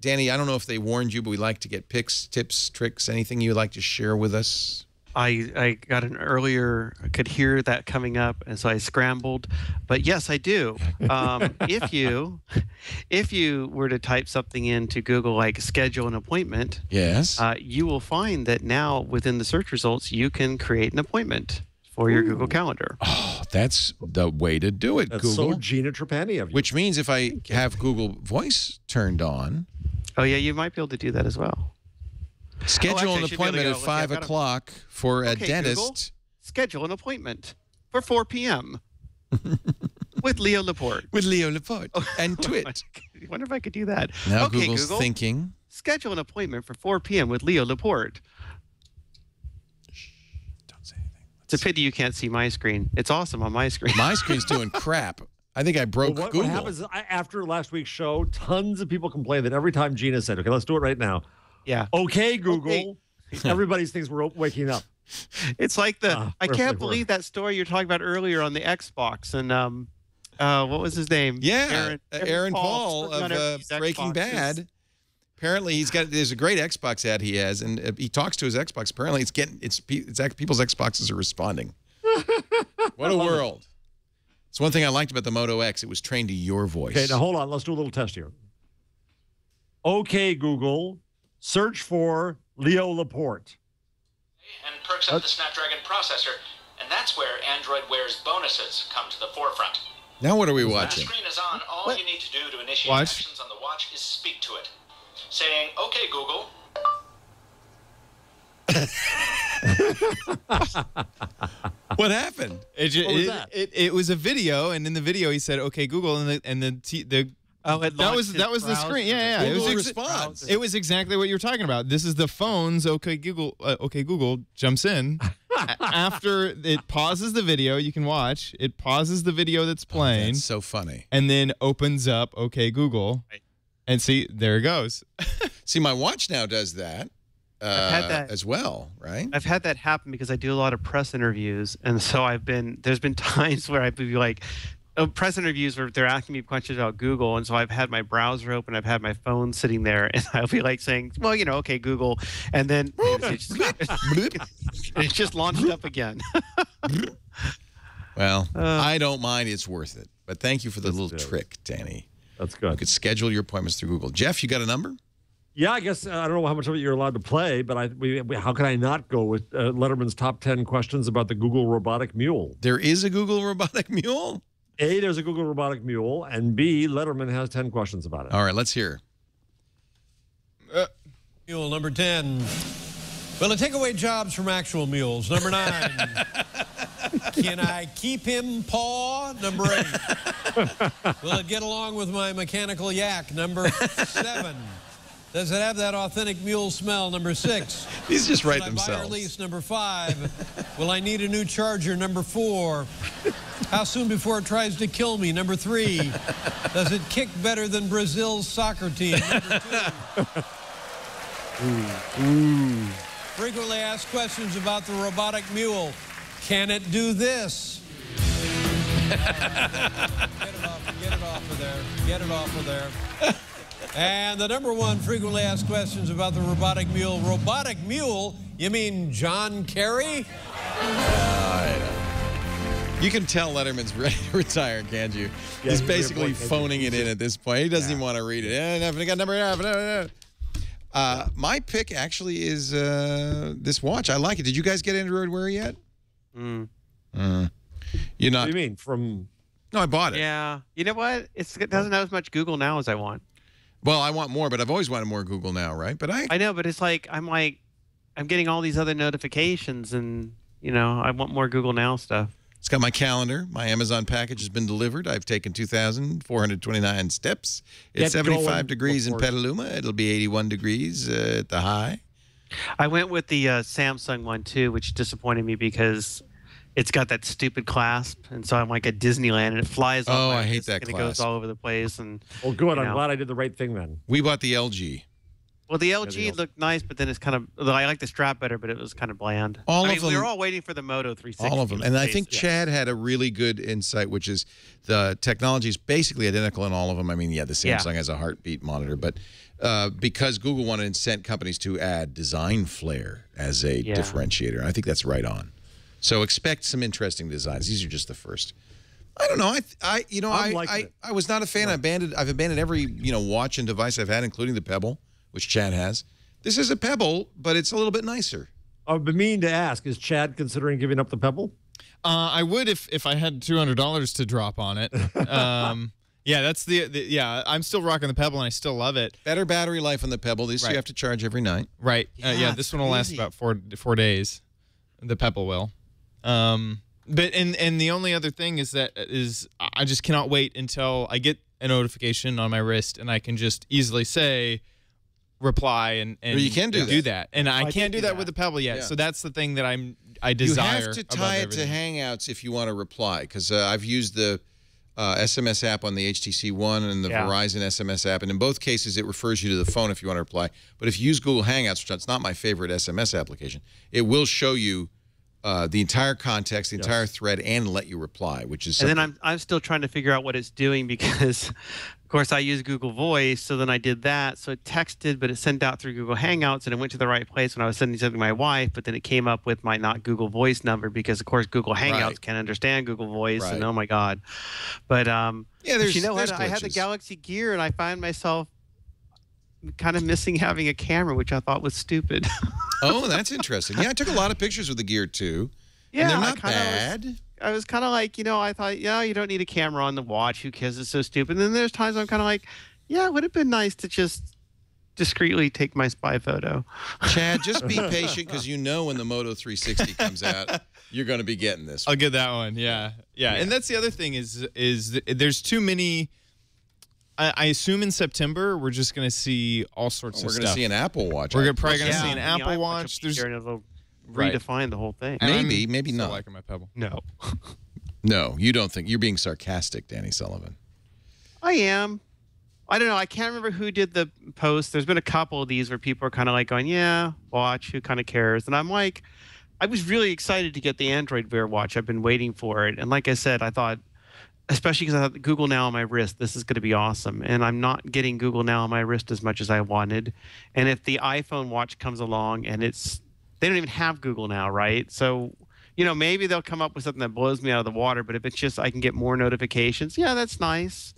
Danny, I don't know if they warned you, but we'd like to get picks, tips, tricks, anything you'd like to share with us? I got an earlier, I could hear that coming up, and so I scrambled. But yes, I do. If you were to type something into Google like schedule an appointment, yes, you will find that now within the search results, you can create an appointment for your Google Calendar. Oh, that's the way to do it, that's Google. So Gina Trapani of you. Which means if I have Google Voice turned on. Oh, yeah, you might be able to do that as well. Schedule an appointment at 5 o'clock for a dentist. Google, schedule an appointment for 4 p.m. with Leo Laporte. With Leo Laporte and Twit. I wonder if I could do that. Now Google's Google, thinking. Schedule an appointment for 4 p.m. with Leo Laporte. Shh, don't say anything. It's a pity you can't see my screen. It's awesome on my screen. My screen's doing crap. I think I broke Google. What happens is after last week's show, tons of people complained that every time Gina said, okay, let's do it right now. Yeah. Okay, Google. Okay. Everybody thinks we're waking up. It's like I can't believe that story you're talking about earlier on the Xbox, and what was his name? Yeah, Aaron Paul working on of everybody's Breaking Xboxes. Bad. Apparently, there's a great Xbox ad he has, and he talks to his Xbox. Apparently, people's Xboxes are responding. What a world! It's one thing I liked about the Moto X. It was trained to your voice. Okay, now hold on. Let's do a little test here. Okay, Google, search for Leo Laporte. And perks up the Snapdragon processor, and that's where Android Wear's bonuses come to the forefront. Now what are we When the watching? screen is on, all you need to do to initiate Watch. actions on the watch is speak to it, saying, "Okay, Google." What happened? It was a video, and in the video he said, "Okay, Google," and the Oh, it that was launched his the screen. Yeah. It Google was responds. It was exactly what you were talking about. This is the phone's Okay Google jumps in after it pauses the video. You can watch. It pauses the video that's playing. That's so funny. And then opens up Okay Google, and see, there it goes. See, my watch now does that, had that as well, right? I've had that happen because I do a lot of press interviews, and so there's been times where I'd be like, press interviews where they're asking me questions about Google, and so I've had my browser open, I've had my phone sitting there, and I'll be like saying, well, okay, Google, and then it's just launched up again. Well, I don't mind. It's worth it. But thank you for the little trick, Danny. That's good. You could schedule your appointments through Google. Jeff, you got a number? Yeah, I guess I don't know how much of it you're allowed to play, but how can I not go with Letterman's top 10 questions about the Google robotic mule? There is a Google robotic mule? A, there's a Google robotic mule, and B, Letterman has 10 questions about it. All right, let's hear. Mule number 10. Will it take away jobs from actual mules? Number 9. Can I keep him paw? Number 8. Will it get along with my mechanical yak? Number 7. Does it have that authentic mule smell? Number 6. These just write Will I themselves. buy or lease? Number 5. Will I need a new charger? Number 4. How soon before it tries to kill me? Number 3. Does it kick better than Brazil's soccer team? Number 2. Frequently asked questions about the robotic mule. Can it do this? Get it off of there. Get it off of there. And the number 1 frequently asked questions about the robotic mule. Robotic mule? You mean John Kerry? You can tell Letterman's ready to retire, can't you? Yeah, He's he's basically phoning it in at this point. He doesn't even want to read it. My pick actually is this watch. I like it. Did you guys get Android Wear yet? Mm. You're not. What do you mean? From? No, I bought it. Yeah. You know what? It doesn't have as much Google now as I want. Well, I want more, but I've always wanted more Google now, right? But I know, but it's like I'm getting all these other notifications, and I want more Google Now stuff. It's got my calendar. My Amazon package has been delivered. I've taken 2,429 steps. It's 75 degrees in Petaluma. It'll be 81 degrees at the high. I went with the Samsung one too, which disappointed me because it's got that stupid clasp, and so I'm like at Disneyland, and it flies. Oh, I hate that and clasp. It goes all over the place, and Well, good. I'm glad I did the right thing then. We bought the LG. Well, the LG looked nice, but then it's kind of. I like the strap better, but it was kind of bland. All of them. We were all waiting for the Moto 360. All of them. And I think Chad had a really good insight, which is the technology is basically identical in all of them. I mean, yeah, the Samsung has a heartbeat monitor, but because Google wanted to incent companies to add design flair as a differentiator, and I think that's right on. So expect some interesting designs. These are just the first. I don't know. I was not a fan. I've abandoned every watch and device I've had, including the Pebble, which Chad has. This is a Pebble, but it's a little bit nicer. I've been meaning to ask, is Chad considering giving up the Pebble? I would if I had $200 to drop on it. Yeah, that's yeah. I'm still rocking the Pebble, and I still love it. Better battery life on the Pebble. This you have to charge every night. Right. Yeah, this one will last about four days. The Pebble will. But the only other thing is I just cannot wait until I get a notification on my wrist, and I can just easily say reply and you can do that. And I can't do that with the Pebble yet. Yeah. So that's the thing that I desire. You have to tie it to Hangouts if you want to reply, because I've used the SMS app on the HTC One and the Verizon SMS app, and in both cases it refers you to the phone if you want to reply. But if you use Google Hangouts, which is not my favorite SMS application, it will show you the entire context, the entire thread, and let you reply, which is something. And then I'm still trying to figure out what it's doing because, of course, I use Google Voice. So then I did that. So it texted, but it sent out through Google Hangouts, and it went to the right place when I was sending something to my wife. But then it came up with my not Google Voice number because, of course, Google Hangouts can't understand Google Voice. And oh my God. But there's, you know what? glitches. I had the Galaxy Gear, and I find myself kind of missing having a camera, which I thought was stupid. Oh, that's interesting. Yeah, I took a lot of pictures with the Gear too. Yeah, and they're not bad. I was kind of like, I thought, you don't need a camera on the watch. Who cares? It's so stupid. And then there's times I'm kind of like, yeah, it would have been nice to just discreetly take my spy photo. Chad, just be patient because when the Moto 360 comes out, you're going to be getting this one. I'll get that one. Yeah. And that's the other thing is there's too many. I assume in September we're just going to see all sorts of stuff. We're going to see an Apple Watch. We're probably going to see an Apple Watch. There's redefine the whole thing. Maybe not. Liking my Pebble. No. No, you don't think. You're being sarcastic, Danny Sullivan. I am. I don't know. I can't remember who did the post. There's been a couple of these where people are kind of like going, yeah, watch, who kind of cares? And I'm like, I was really excited to get the Android Wear watch. I've been waiting for it. And like I said, I thought, especially because I have Google Now on my wrist, this is going to be awesome. And I'm not getting Google Now on my wrist as much as I wanted. And if the iPhone watch comes along and they don't even have Google Now, right? So, maybe they'll come up with something that blows me out of the water. But if it's just I can get more notifications, yeah, that's nice.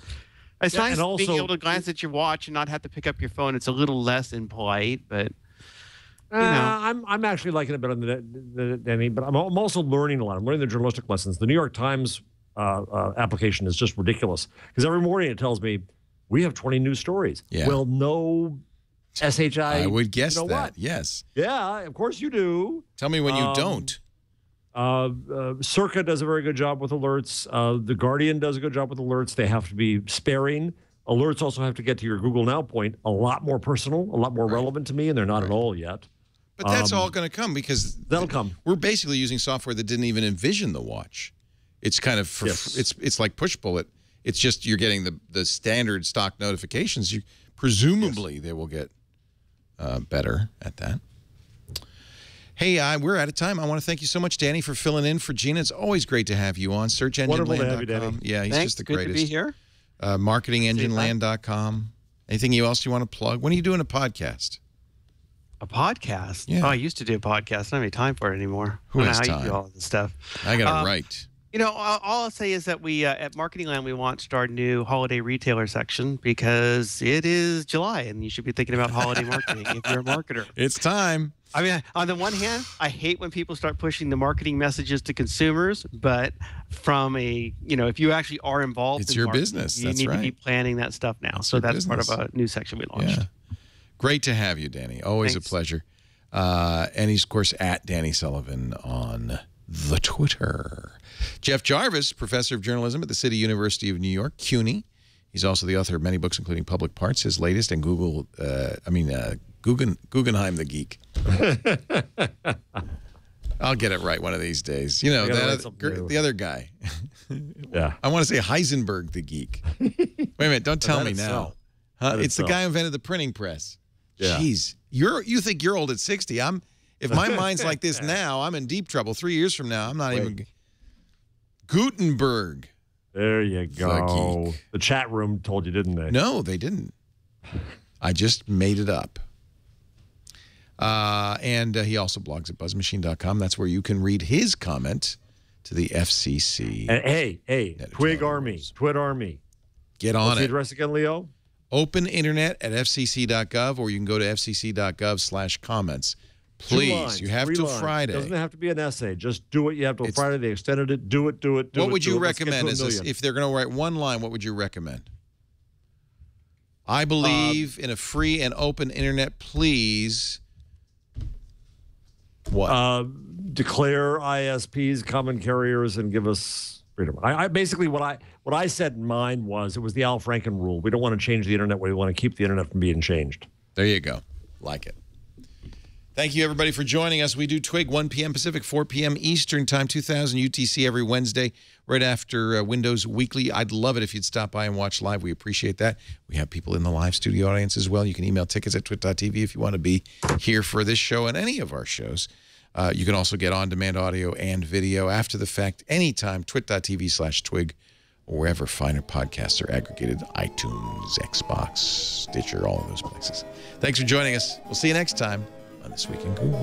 It's nice being able to glance at your watch and not have to pick up your phone. It's a little less impolite, but I'm actually liking it better than Danny, but I'm also learning a lot. I'm learning the journalistic lessons. The New York Times application is just ridiculous because every morning it tells me we have 20 new stories. Yeah. Well, no SHI. I would guess that. What? Yes. Yeah, of course you do. Tell me when you don't. Circa does a very good job with alerts. The Guardian does a good job with alerts. They have to be sparing. Alerts also have to get to your Google Now point a lot more personal, a lot more relevant to me, and they're not at all yet. But that's all going to come because that'll come. We're basically using software that didn't even envision the watch. It's kind of it's like push pull it. It's just you're getting the standard stock notifications. Presumably they will get better at that. Hey, we're out of time. I want to thank you so much, Danny, for filling in for Gina. It's always great to have you on. SearchEngineLand.com. Yeah, he's just the greatest. Good to be here. MarketingEngineLand.com. Anything else you want to plug? When are you doing a podcast? A podcast? Yeah. Oh, I used to do a podcast. I don't have any time for it anymore. Who has I time? do all this stuff. I got to write. All I'll say is that we at Marketing Land, we launched our new holiday retailer section because it is July and you should be thinking about holiday marketing if you're a marketer. It's time. I mean, on the one hand, I hate when people start pushing the marketing messages to consumers, but from if you actually are involved it's in your marketing, business. you That's need right. to be planning that stuff now. It's so that's business. part of a new section we launched. Yeah. Great to have you, Danny. Always Thanks. a pleasure. And he's, of course, at Danny Sullivan on the Twitter. Jeff Jarvis, professor of journalism at the City University of New York, CUNY. He's also the author of many books, including Public Parts, his latest, and Guggenheim the Geek. I'll get it right one of these days. The other guy. Yeah. I want to say Heisenberg the Geek. Wait a minute, don't tell me now. It's the guy who invented the printing press. Yeah. Jeez. You think you're old at 60. If my mind's like this now, I'm in deep trouble. 3 years from now, I'm not even... Gutenberg. There you go. The chat room told you, didn't they? No, they didn't. I just made it up. And he also blogs at buzzmachine.com. That's where you can read his comment to the FCC. And hey, Twig Army, Twit Army. Get on What's it. the address again, Leo? Open internet at fcc.gov, or you can go to fcc.gov/comments. Please, you have till Friday. It doesn't have to be an essay. Just do it. You have till Friday. They extended it. Do it. What would you recommend? If they're going to write one line, what would you recommend? I believe in a free and open internet. Please. What? Declare ISPs common carriers and give us freedom. I basically what I said in mind was it was the Al Franken rule. We don't want to change the internet. We want to keep the internet from being changed. There you go. Like it. Thank you, everybody, for joining us. We do Twig 1 p.m. Pacific, 4 p.m. Eastern Time, 2000 UTC every Wednesday, right after Windows Weekly. I'd love it if you'd stop by and watch live. We appreciate that. We have people in the live studio audience as well. You can email tickets at twit.tv if you want to be here for this show and any of our shows. You can also get on-demand audio and video after the fact anytime, twit.tv/twig, or wherever finer podcasts are aggregated, iTunes, Xbox, Stitcher, all of those places. Thanks for joining us. We'll see you next time on This Week in Google.